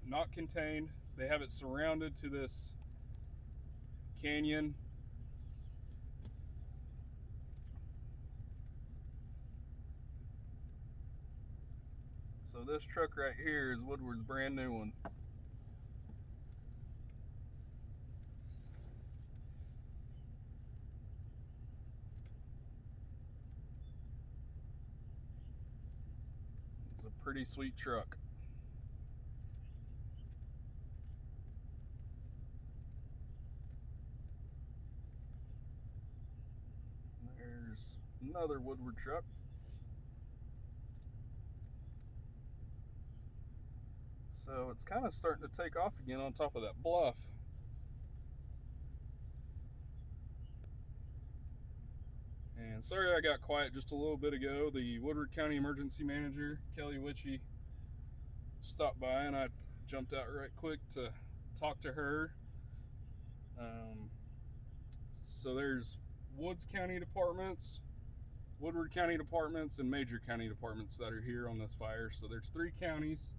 not contained. They have it surrounded to this canyon. So this truck right here is Woodward's brand new one. It's a pretty sweet truck. There's another Woodward truck. So it's kind of starting to take off again on top of that bluff. And sorry I got quiet just a little bit ago. The Woodward County Emergency Manager, Kelly Witchy, stopped by and I jumped out right quick to talk to her. So there's Woods County departments, Woodward County departments, and major county departments that are here on this fire. So there's 3 counties.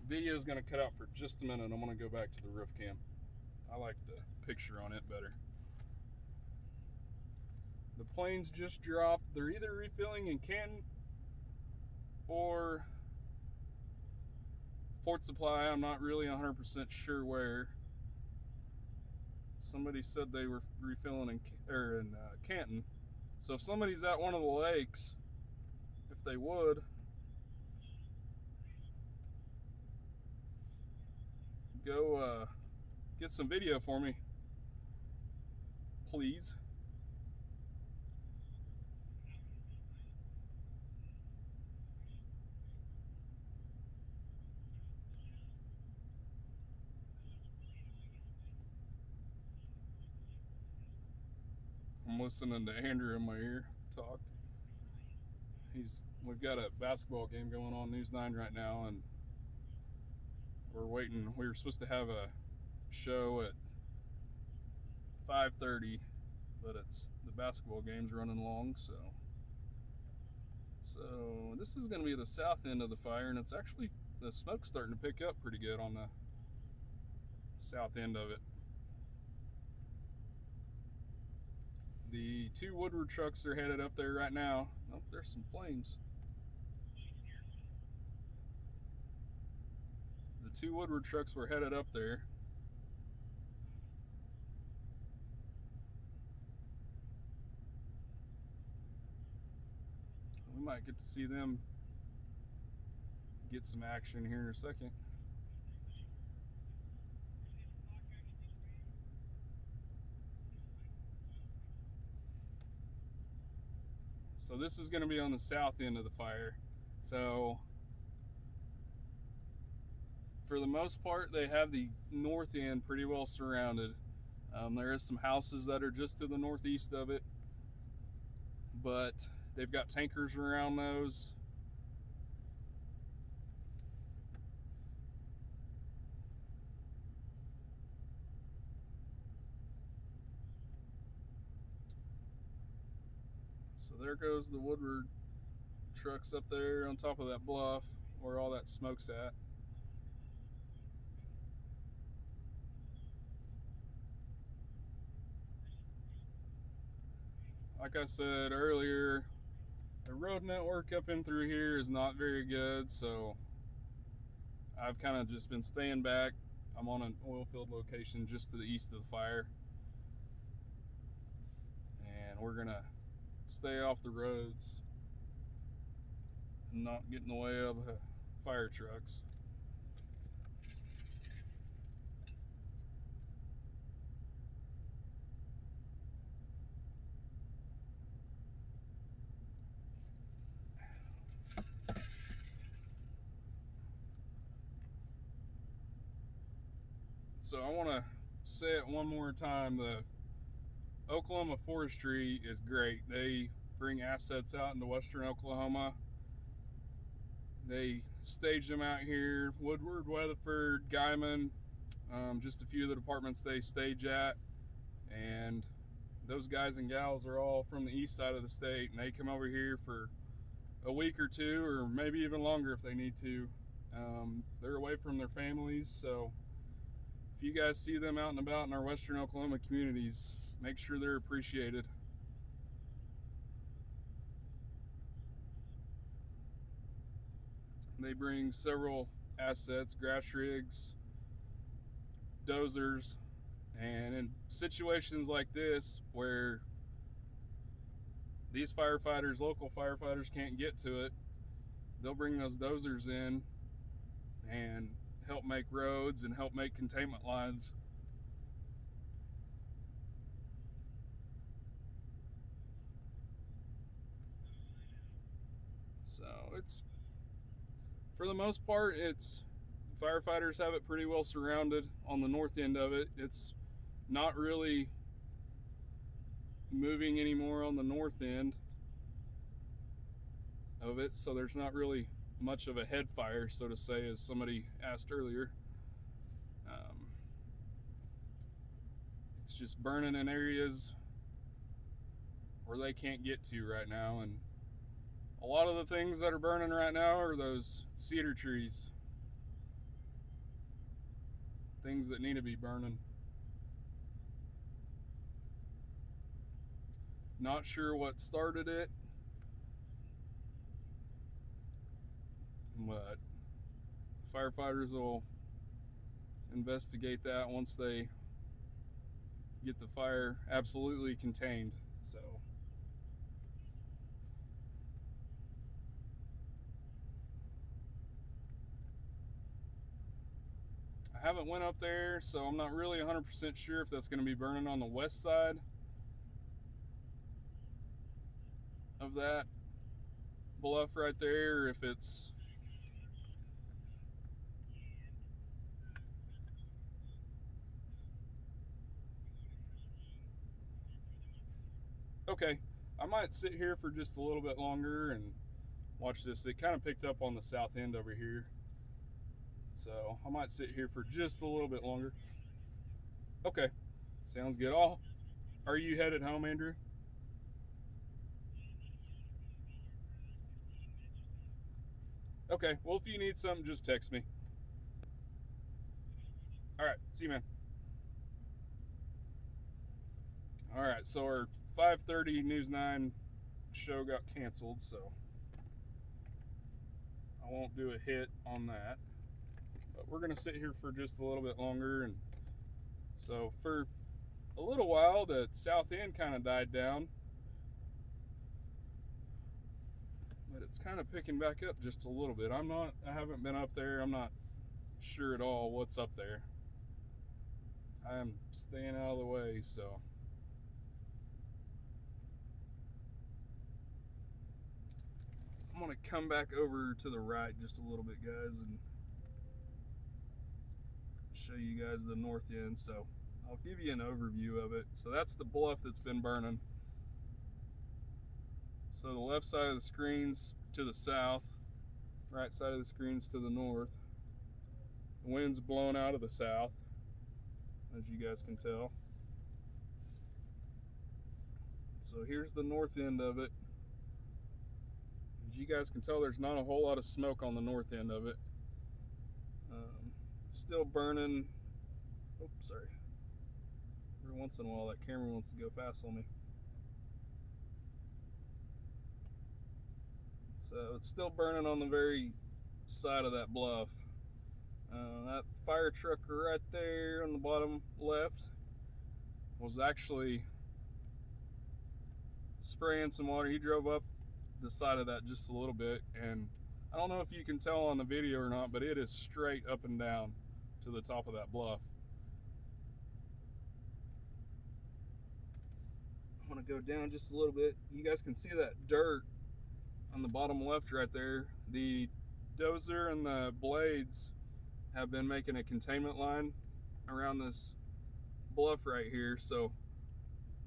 Video is going to cut out for just a minute. I'm going to go back to the roof cam. I like the picture on it better. The planes just dropped. They're either refilling in Canton or Fort Supply. I'm not really 100% sure where. Somebody said they were refilling in Canton. So if somebody's at one of the lakes, if they would, go get some video for me, please. I'm listening to Andrew in my ear talk. We've got a basketball game going on News 9 right now, and we're waiting. We were supposed to have a show at 5:30, but the basketball game's running long, so So this is going to be the south end of the fire, and it's actually, the smoke's starting to pick up pretty good on the south end of it. The 2 Woodward trucks are headed up there right now. Oh, there's some flames. The 2 Woodward trucks were headed up there. We might get to see them get some action here in a second. So this is going to be on the south end of the fire. So for the most part, they have the north end pretty well surrounded. There is some houses that are just to the northeast of it, but they've got tankers around those. So there goes the Woodward trucks up there on top of that bluff where all that smoke's at. Like I said earlier, the road network up in through here is not very good, so I've kind of just been staying back. I'm on an oil field location just to the east of the fire, and we're gonna stay off the roads and not get in the way of fire trucks. So I want to say it one more time. The Oklahoma Forestry is great. They bring assets out into western Oklahoma. They stage them out here. Woodward, Weatherford, Guyman, just a few of the departments they stage at. And those guys and gals are all from the east side of the state, and they come over here for a week or two, or maybe even longer if they need to. They're away from their families, so if you guys see them out and about in our western Oklahoma communities, make sure they're appreciated. They bring several assets, grass rigs, dozers, and in situations like this where these firefighters, local firefighters, can't get to it, they'll bring those dozers in and help make roads and help make containment lines. So it's, for the most part, it's, firefighters have it pretty well surrounded on the north end of it. It's not really moving anymore on the north end of it, so there's not really much of a head fire, so to say, as somebody asked earlier. It's just burning in areas where they can't get to right now, and a lot of the things that are burning right now are those cedar trees, things that need to be burning. Not sure what started it, but firefighters will investigate that once they get the fire absolutely contained. So I haven't went up there, so I'm not really 100% sure if that's going to be burning on the west side of that bluff right there, or if it's okay. I might sit here for just a little bit longer and watch this. It kind of picked up on the south end over here, so I might sit here for just a little bit longer. Okay, sounds good. Are you headed home, Andrew? Okay, well, if you need something, just text me. All right, see you, man. All right, so our 5:30 News 9 show got canceled, so I won't do a hit on that. But we're going to sit here for just a little bit longer. And so for a little while, the south end kind of died down. But it's kind of picking back up just a little bit. I haven't been up there. I'm not sure at all what's up there. I'm staying out of the way, so. I'm going to come back over to the right just a little bit, guys, and show you guys the north end. So I'll give you an overview of it. So that's the bluff that's been burning. So the left side of the screen's to the south, right side of the screen's to the north. The wind's blowing out of the south, as you guys can tell. So here's the north end of it. As you guys can tell, there's not a whole lot of smoke on the north end of it. It's still burning. Oops, sorry. Every once in a while, that camera wants to go fast on me. So it's still burning on the very side of that bluff. That fire truck right there on the bottom left was actually spraying some water. He drove up the side of that just a little bit, and I don't know if you can tell on the video or not, but it is straight up and down to the top of that bluff. I'm gonna go down just a little bit. You guys can see that dirt on the bottom left right there. The dozer and the blades have been making a containment line around this bluff right here, so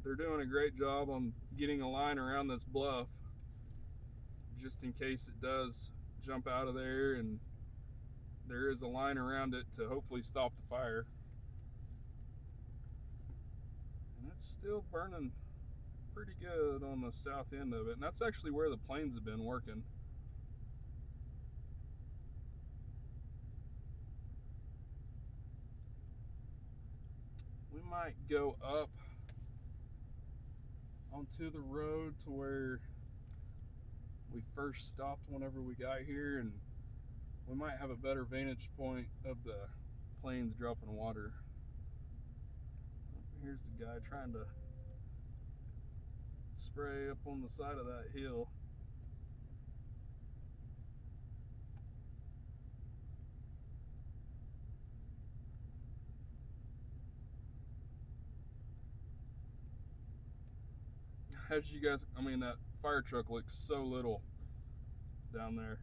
they're doing a great job on getting a line around this bluff just in case it does jump out of there, and there is a line around it to hopefully stop the fire. And it's still burning pretty good on the south end of it, and that's actually where the planes have been working. We might go up onto the road to where we first stopped whenever we got here, and we might have a better vantage point of the planes dropping water. Here's the guy trying to spray up on the side of that hill. As you guys, I mean, that fire truck looks so little down there.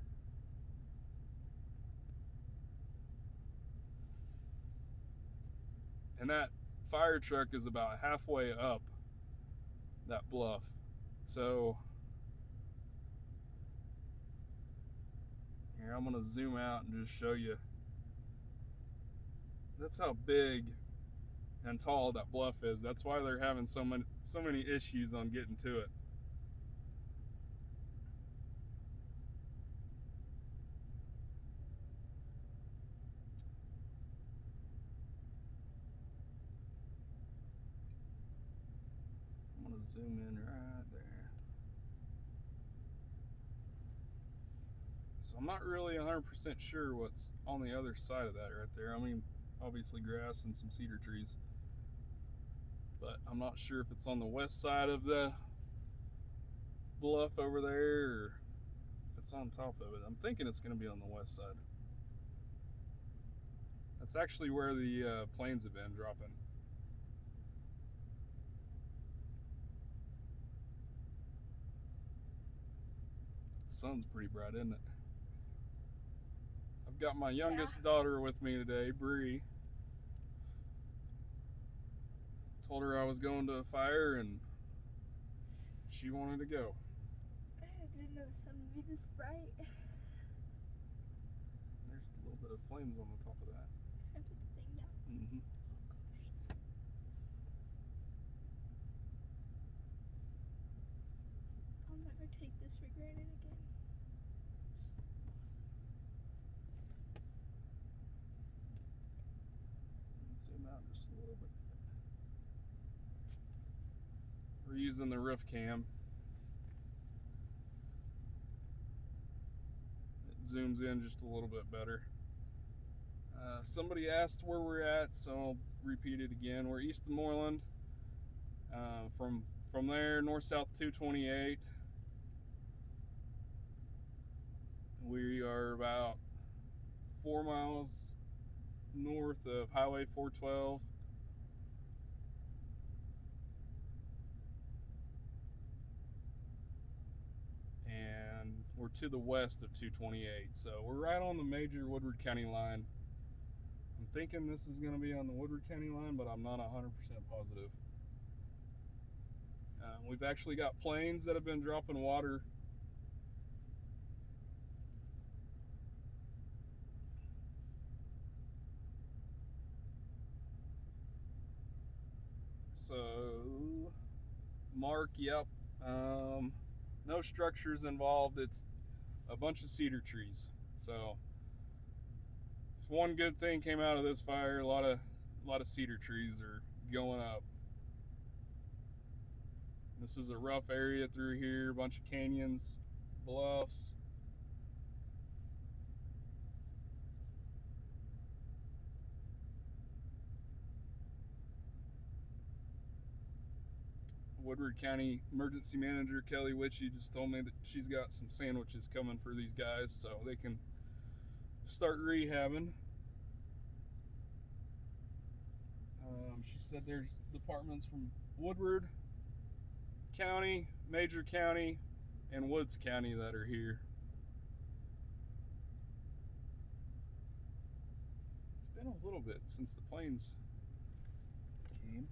And that fire truck is about halfway up that bluff. So here, I'm gonna zoom out and just show you. That's how big and tall that bluff is. That's why they're having so many issues on getting to it. I'm gonna zoom in right there. So I'm not really 100% sure what's on the other side of that right there. I mean, obviously grass and some cedar trees, but I'm not sure if it's on the west side of the bluff over there or if it's on top of it. I'm thinking it's going to be on the west side. That's actually where the planes have been dropping. The sun's pretty bright, isn't it? I've got my youngest daughter with me today, Bree. Told her I was going to a fire and she wanted to go. I didn't know the sun would be this bright. There's a little bit of flames on the top of that. Can I put the thing down? Mm-hmm. Oh gosh. I'll never take this for granted again. out just a little bit. We're using the roof cam. It zooms in just a little bit better. Somebody asked where we're at, so I'll repeat it again. We're east of Moreland. From there, north-south 228. We are about 4 miles north of Highway 412. And we're to the west of 228. So we're right on the major Woodward County line. I'm thinking this is going to be on the Woodward County line, but I'm not 100% positive. We've actually got planes that have been dropping water. So, Mark, yep. No structures involved. It's a bunch of cedar trees. So, if one good thing came out of this fire, a lot of cedar trees are going up. This is a rough area through here, a bunch of canyons, bluffs. Woodward County Emergency Manager Kelly Witchy just told me that she's got some sandwiches coming for these guys so they can start rehabbing. She said there's departments from Woodward County, Major County, and Woods County that are here. It's been a little bit since the planes came.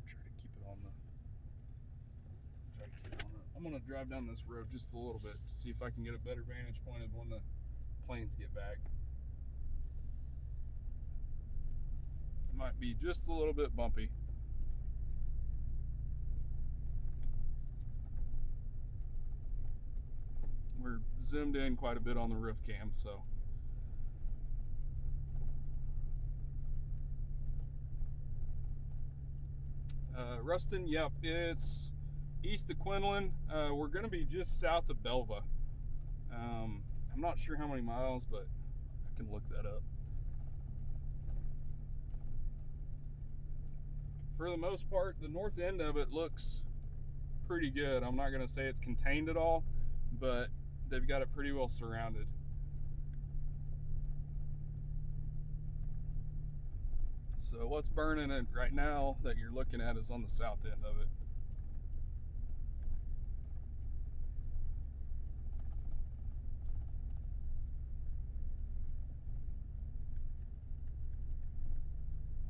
Try to keep it on the. I'm gonna drive down this road just a little bit to see if I can get a better vantage point of when the planes get back. It might be just a little bit bumpy. We're zoomed in quite a bit on the roof cam, so. Ruston, yep, it's east of Quinlan. We're going to be just south of Belva. I'm not sure how many miles, but I can look that up. For the most part, the north end of it looks pretty good. I'm not going to say it's contained at all, but they've got it pretty well surrounded. So what's burning it right now that you're looking at is on the south end of it.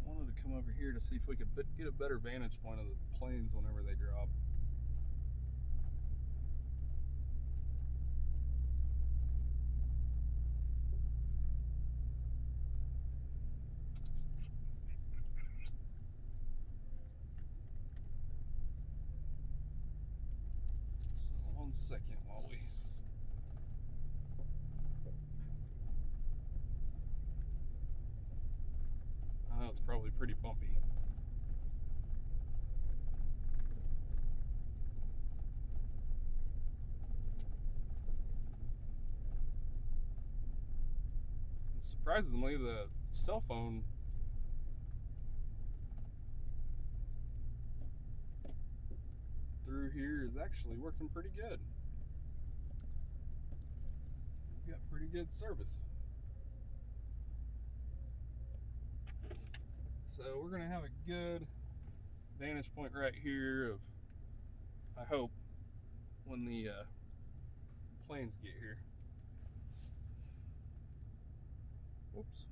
I wanted to come over here to see if we could get a better vantage point of the planes whenever they drop. So 1 second while we. I know it's probably pretty bumpy. And surprisingly, the cell phone through here is actually working pretty good. We've got pretty good service. So we're going to have a good vantage point right here of, I hope, when the planes get here. Whoops.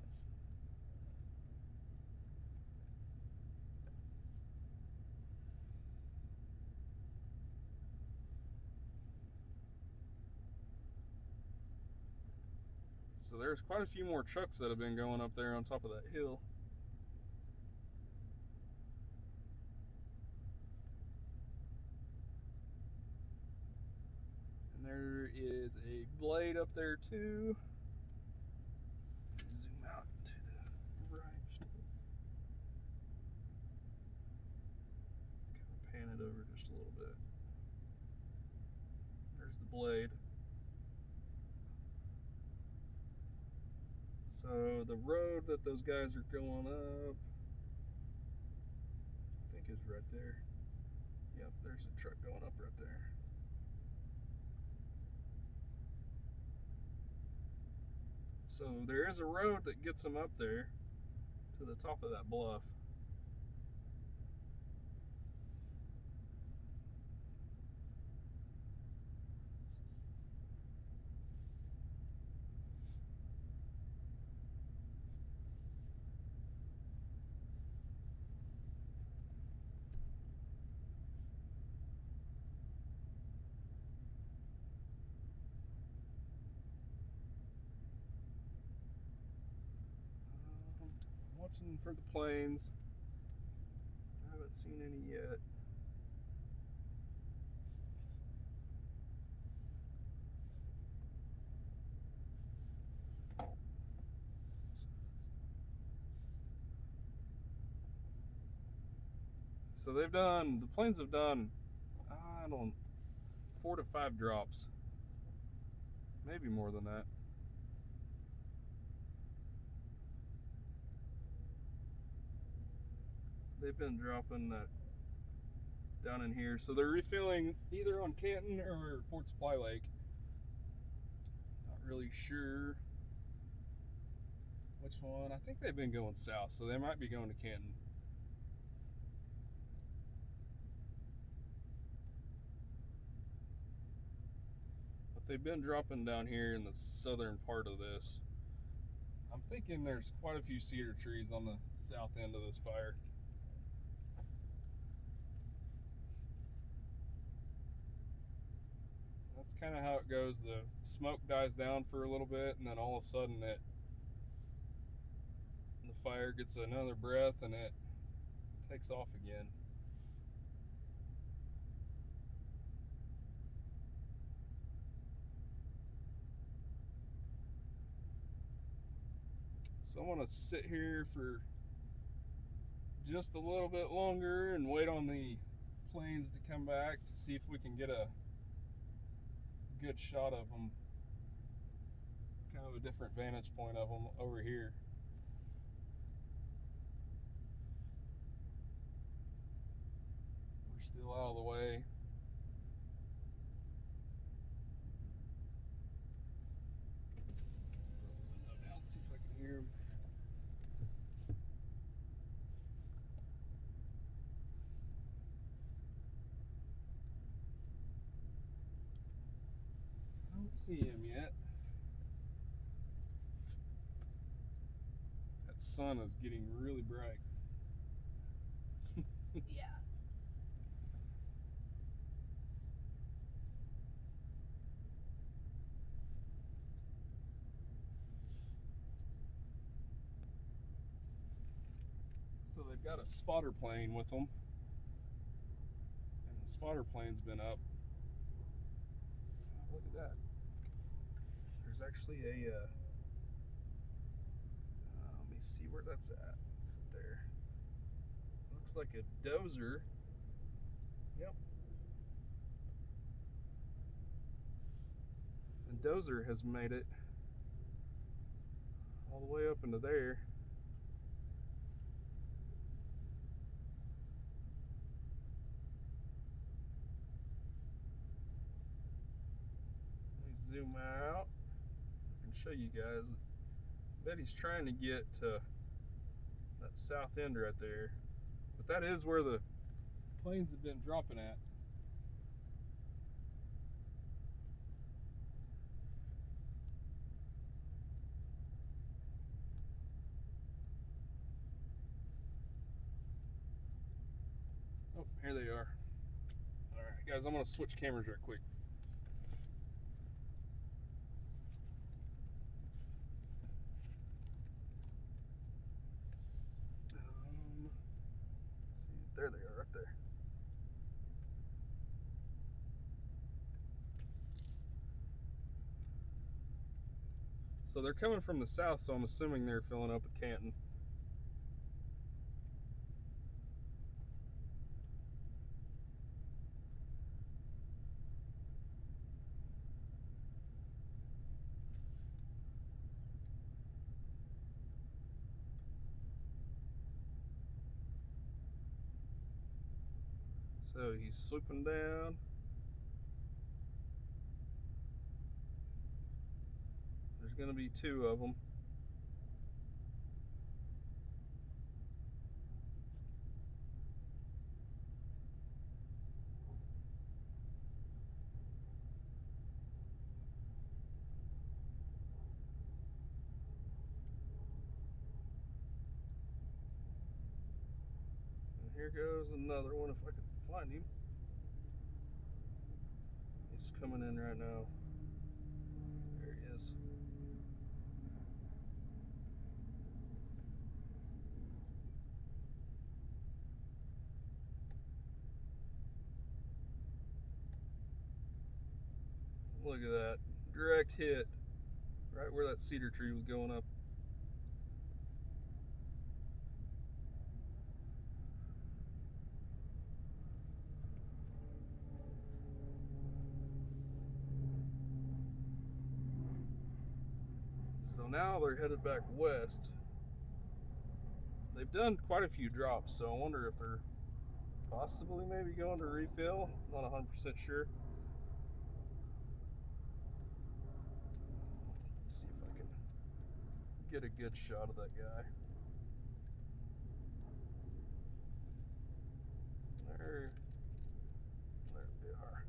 So there's quite a few more trucks that have been going up there on top of that hill. And there is a blade up there too. Zoom out to the blade. So the road that those guys are going up, I think is right there. Yep, there's a truck going up right there. So there is a road that gets them up there to the top of that bluff. Watching for the planes. I haven't seen any yet. So the planes have done, I don't, 4 to 5 drops. Maybe more than that. They've been dropping that down in here. So they're refueling either on Canton or Fort Supply Lake. Not really sure which one. I think they've been going south, so they might be going to Canton. But they've been dropping down here in the southern part of this. I'm thinking there's quite a few cedar trees on the south end of this fire. That's kind of how it goes. The smoke dies down for a little bit, and then all of a sudden the fire gets another breath and it takes off again. So I'm gonna sit here for just a little bit longer and wait on the planes to come back to see if we can get a good shot of them, kind of a different vantage point of them over here. We're still out of the way. Roll the window down, see if I can hear them. I don't see him yet. That sun is getting really bright. Yeah. So they've got a spotter plane with them, and the spotter plane's been up. Oh, look at that. There's actually a, let me see where that's at. There. Looks like a dozer. Yep. The dozer has made it all the way up into there. Let me zoom out. I can show you guys. I bet he's trying to get to that south end right there. But that is where the planes have been dropping at. Oh, here they are. Alright guys, I'm going to switch cameras right quick. See, there they are right there. So they're coming from the south, so I'm assuming they're filling up at Canton. So he's swooping down. There's going to be two of them. And here goes another one if I can find him. He's coming in right now. There he is. Look at that. Direct hit. Right where that cedar tree was going up. So now they're headed back west. They've done quite a few drops, so I wonder if they're possibly maybe going to refill. Not 100% sure. Let's see if I can get a good shot of that guy. There they are.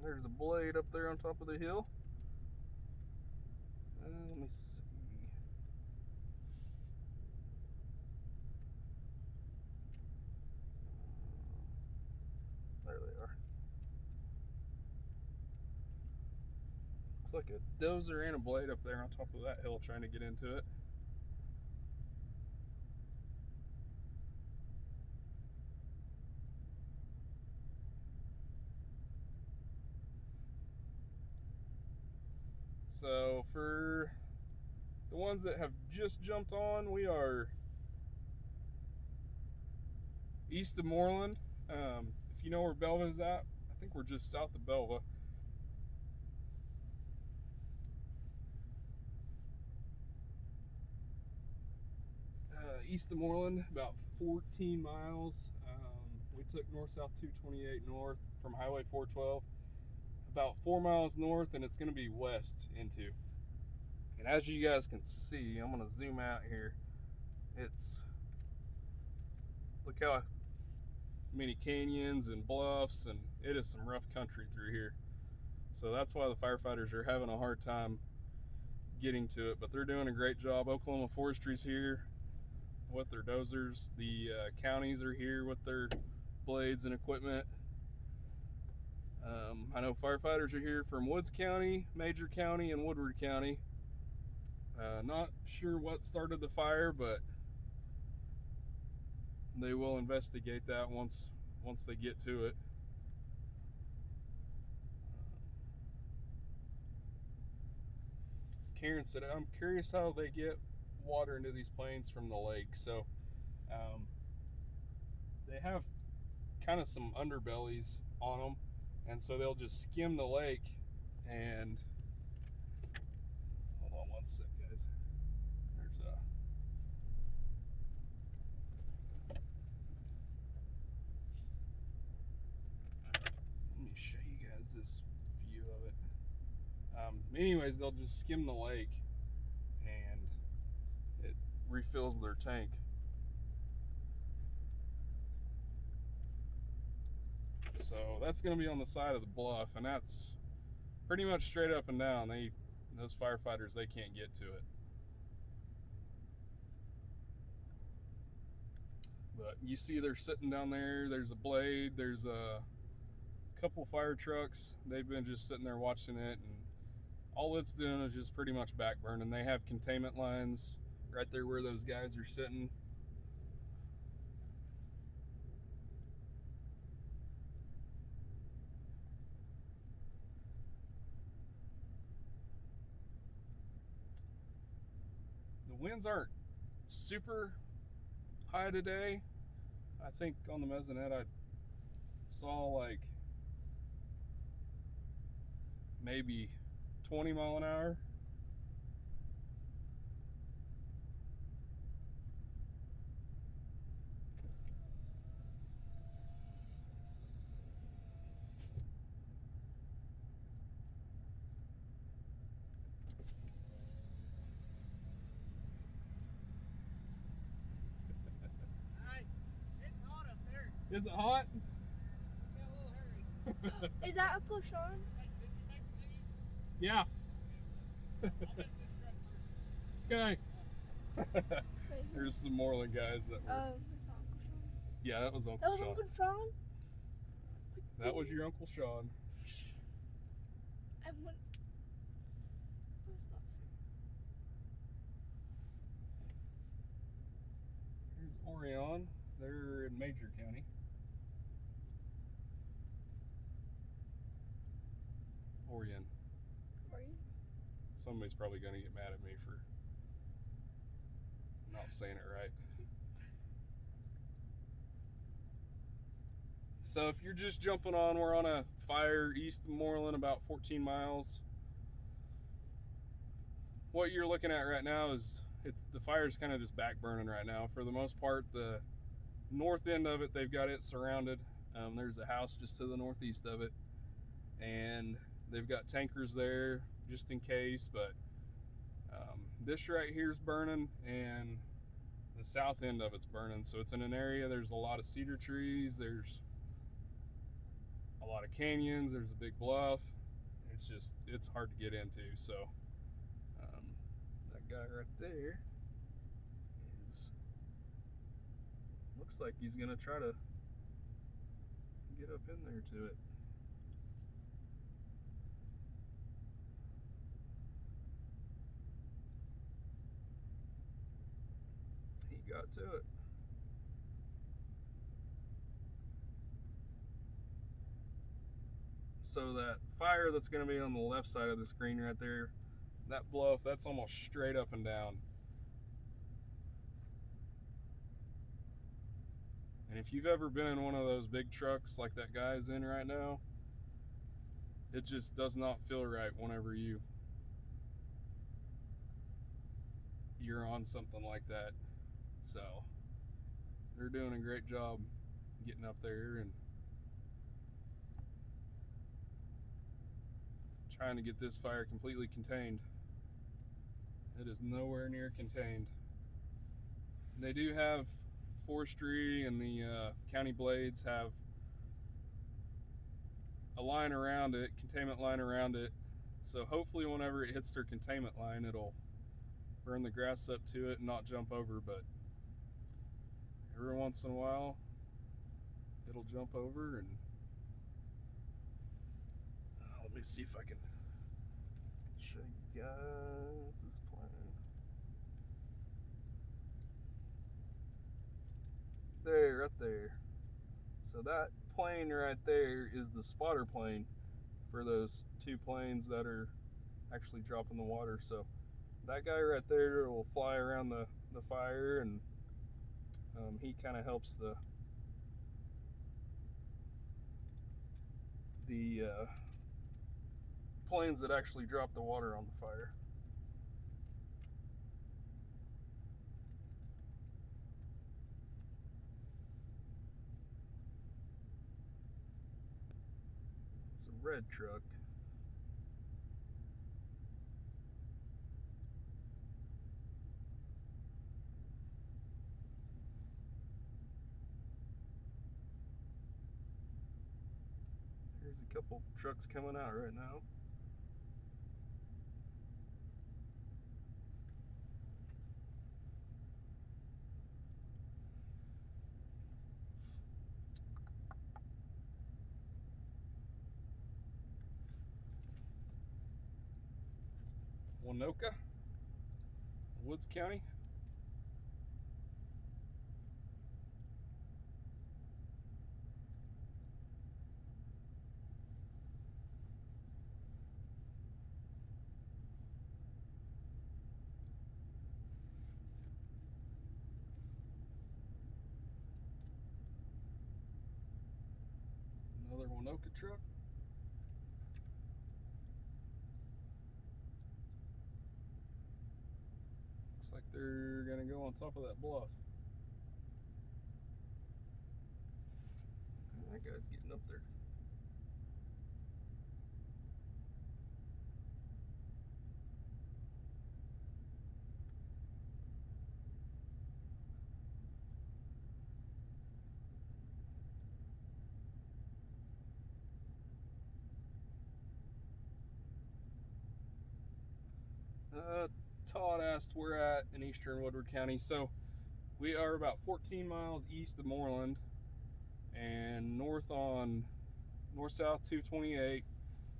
There's a blade up there on top of the hill. Let me see. There they are. Looks like a dozer and a blade up there on top of that hill trying to get into it. So for the ones that have just jumped on, we are east of Moreland. If you know where Belva is at, I think we're just south of Belva. East of Moreland, about 14 miles. We took north-south 228 north from Highway 412. About 4 miles north, and it's going to be west into. And as you guys can see, I'm going to zoom out here. Look how many canyons and bluffs, and it is some rough country through here. So that's why the firefighters are having a hard time getting to it, but they're doing a great job. Oklahoma Forestry's here with their dozers. The counties are here with their blades and equipment. I know firefighters are here from Woods County, Major County, and Woodward County. Not sure what started the fire, but they will investigate that once they get to it. Karen said, I'm curious how they get water into these plains from the lake. So they have kind of some underbellies on them, and so they'll just skim the lake. And hold on one sec, guys. Let me show you guys this view of it. Anyways, they'll just skim the lake and it refills their tank. So that's going to be on the side of the bluff, and that's pretty much straight up and down. Those firefighters, they can't get to it. But you see they're sitting down there. There's a blade. There's a couple fire trucks. They've been just sitting there watching it, and all it's doing is just pretty much back burning. They have containment lines right there where those guys are sitting. The winds aren't super high today. I think on the mezzanette I saw like maybe 20 mile an hour. It's hot up there. Is it hot? Got a little hurry. Is that Uncle Sean? Like 50 next cities? Yeah. I'll make this truck first. Okay. Right here. There's some Moreland guys that were. That's not Uncle Sean. Yeah, that was That Uncle was Sean. Uncle Sean? That was your Uncle Sean. I went. That's not Here's Orion. They're in Major County. Orion. fair. Are you? Somebody's probably going to get mad at me for not saying it right. So if you're just jumping on, we're on a fire east of Moreland, about 14 miles. What you're looking at right now is the fire's kind of just back burning right now. For the most part, the north end of it, they've got it surrounded. There's a house just to the northeast of it, and they've got tankers there just in case. But this right here is burning, and the south end of it's burning. So it's in an area, there's a lot of cedar trees, there's a lot of canyons, there's a big bluff. It's hard to get into. So that guy right there looks like he's gonna try to get up in there to it. He got to it. So that fire that's going to be on the left side of the screen right there, that bluff, that's almost straight up and down. And if you've ever been in one of those big trucks like that guy's in right now, it just does not feel right whenever you're on something like that. So they're doing a great job getting up there and trying to get this fire completely contained. It is nowhere near contained. They do have forestry, and the county blades have a line around it, containment line around it. So hopefully whenever it hits their containment line, it'll burn the grass up to it and not jump over. But every once in a while, it'll jump over. And let me see if I can show you guys this plan. There, right there. So that plane right there is the spotter plane for those two planes that are actually dropping the water. So that guy right there will fly around the fire, and he kind of helps the planes that actually drop the water on the fire. It's a red truck. There's a couple trucks coming out right now. Winoka, Woods County. Winoka truck. Looks like they're gonna go on top of that bluff. That guy's getting up there. Todd asked where at in Eastern Woodward County. So we are about 14 miles east of Moreland and north on north-south 228.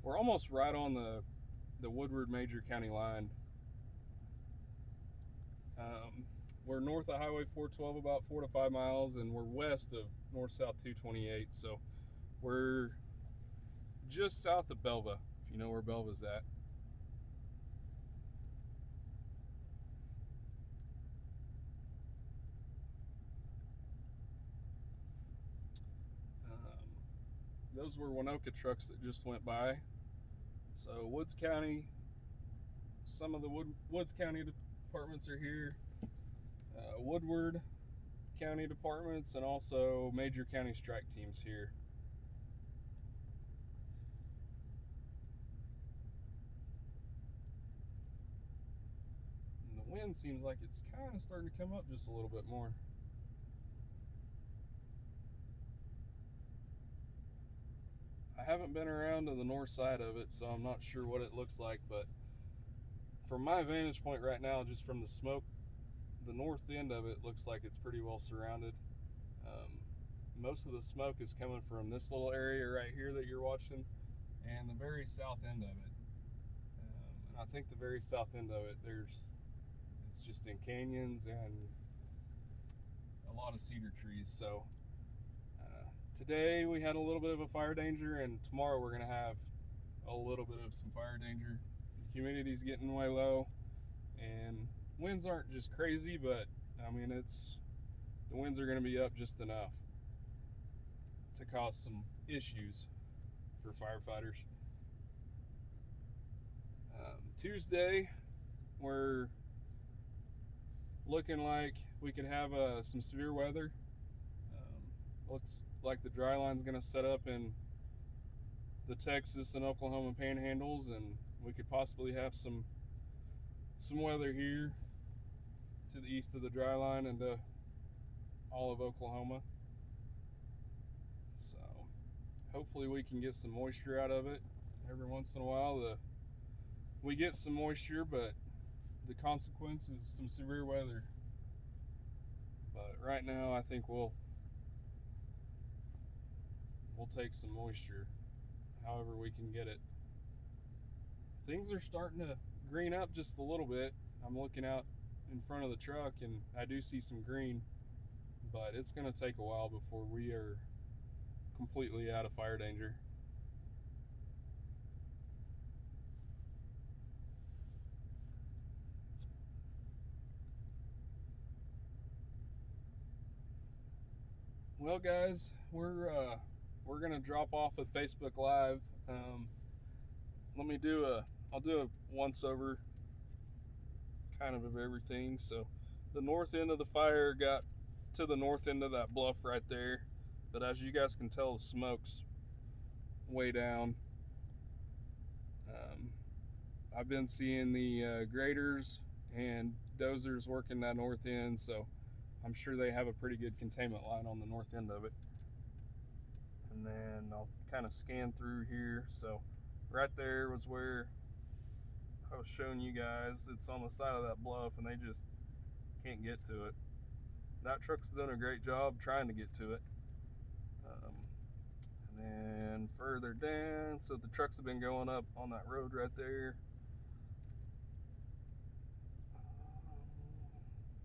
We're almost right on the Woodward major county line. We're north of Highway 412 about 4 to 5 miles, and we're west of north-south 228. So we're just south of Belva, if you know where Belva's at. Those were Winoka trucks that just went by. So Woods County, some of the Woods County departments are here. Woodward County departments and also major county strike teams here. And the wind seems like it's kind of starting to come up just a little bit more. I haven't been around to the north side of it, so I'm not sure what it looks like, but from my vantage point right now, just from the smoke, the north end of it looks like it's pretty well surrounded. Most of the smoke is coming from this little area right here that you're watching and the very south end of it. And I think the very south end of it, it's just in canyons and a lot of cedar trees. So today we had a little bit of a fire danger, and tomorrow we're gonna have a little bit of some fire danger. The humidity's getting way low, and winds aren't just crazy, but I mean the winds are gonna be up just enough to cause some issues for firefighters. Tuesday, we're looking like we could have some severe weather. Looks like the dry line's going to set up in the Texas and Oklahoma panhandles, and we could possibly have some weather here to the east of the dry line and all of Oklahoma. So hopefully we can get some moisture out of it. Every once in a while we get some moisture, but the consequence is some severe weather. But right now I think we'll take some moisture however we can get it. Things are starting to green up just a little bit. I'm looking out in front of the truck and I do see some green, but it's going to take a while before we are completely out of fire danger. Well, guys, we're gonna drop off of Facebook Live. I'll do a once over kind of everything. So the north end of the fire got to the north end of that bluff right there, but as you guys can tell, the smoke's way down. I've been seeing the graders and dozers working that north end, so I'm sure they have a pretty good containment line on the north end of it. And then I'll kind of scan through here. So right there was where I was showing you guys. It's on the side of that bluff and they just can't get to it. That truck's done a great job trying to get to it. And then further down, so the trucks have been going up on that road right there.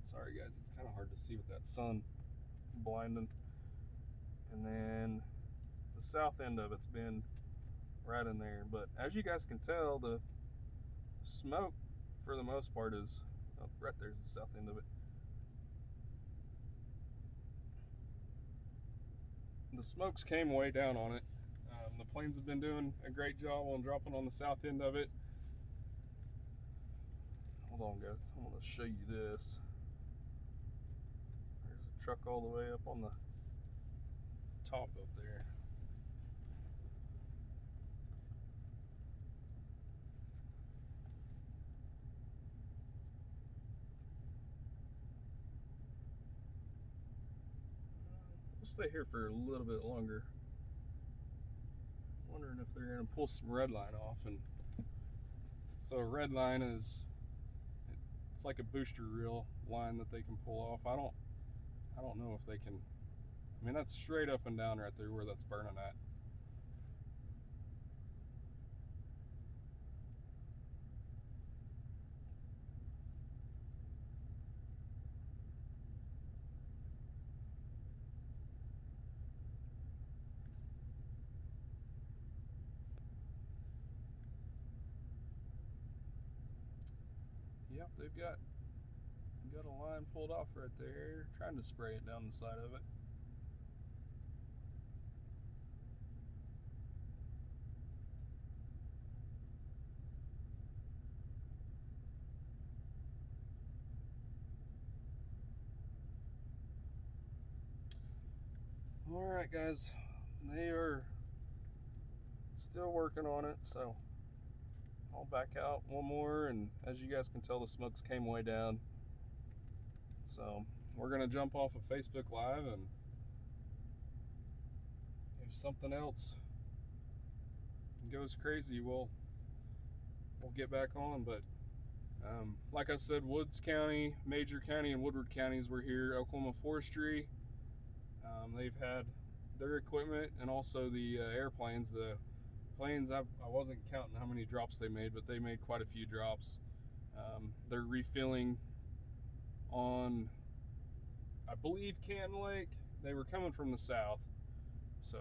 Sorry guys, it's kind of hard to see with that sun blinding. And then the south end of it's been right in there, but as you guys can tell, the smoke for the most part is right there's the south end of it. The smokes came way down on it. The planes have been doing a great job on dropping on the south end of it. Hold on, guys. I'm going to show you this. There's a truck all the way up on the top up there. We'll stay here for a little bit longer. Wondering if they're going to pull some red line off. And so a red line is, it's like a booster reel line that they can pull off. I don't know if they can. I mean, that's straight up and down right there where that's burning at. Yep, they've got a line pulled off right there, trying to spray it down the side of it. All right, guys, they are still working on it, so I'll back out one more, and as you guys can tell, the smokes came way down. So we're gonna jump off of Facebook Live, and if something else goes crazy, we'll get back on. But like I said, Woods County, Major County, and Woodward counties were here. Oklahoma Forestry, they've had their equipment, and also the airplanes. The planes, I wasn't counting how many drops they made, but they made quite a few drops. They're refilling on, I believe, Canton Lake. They were coming from the south,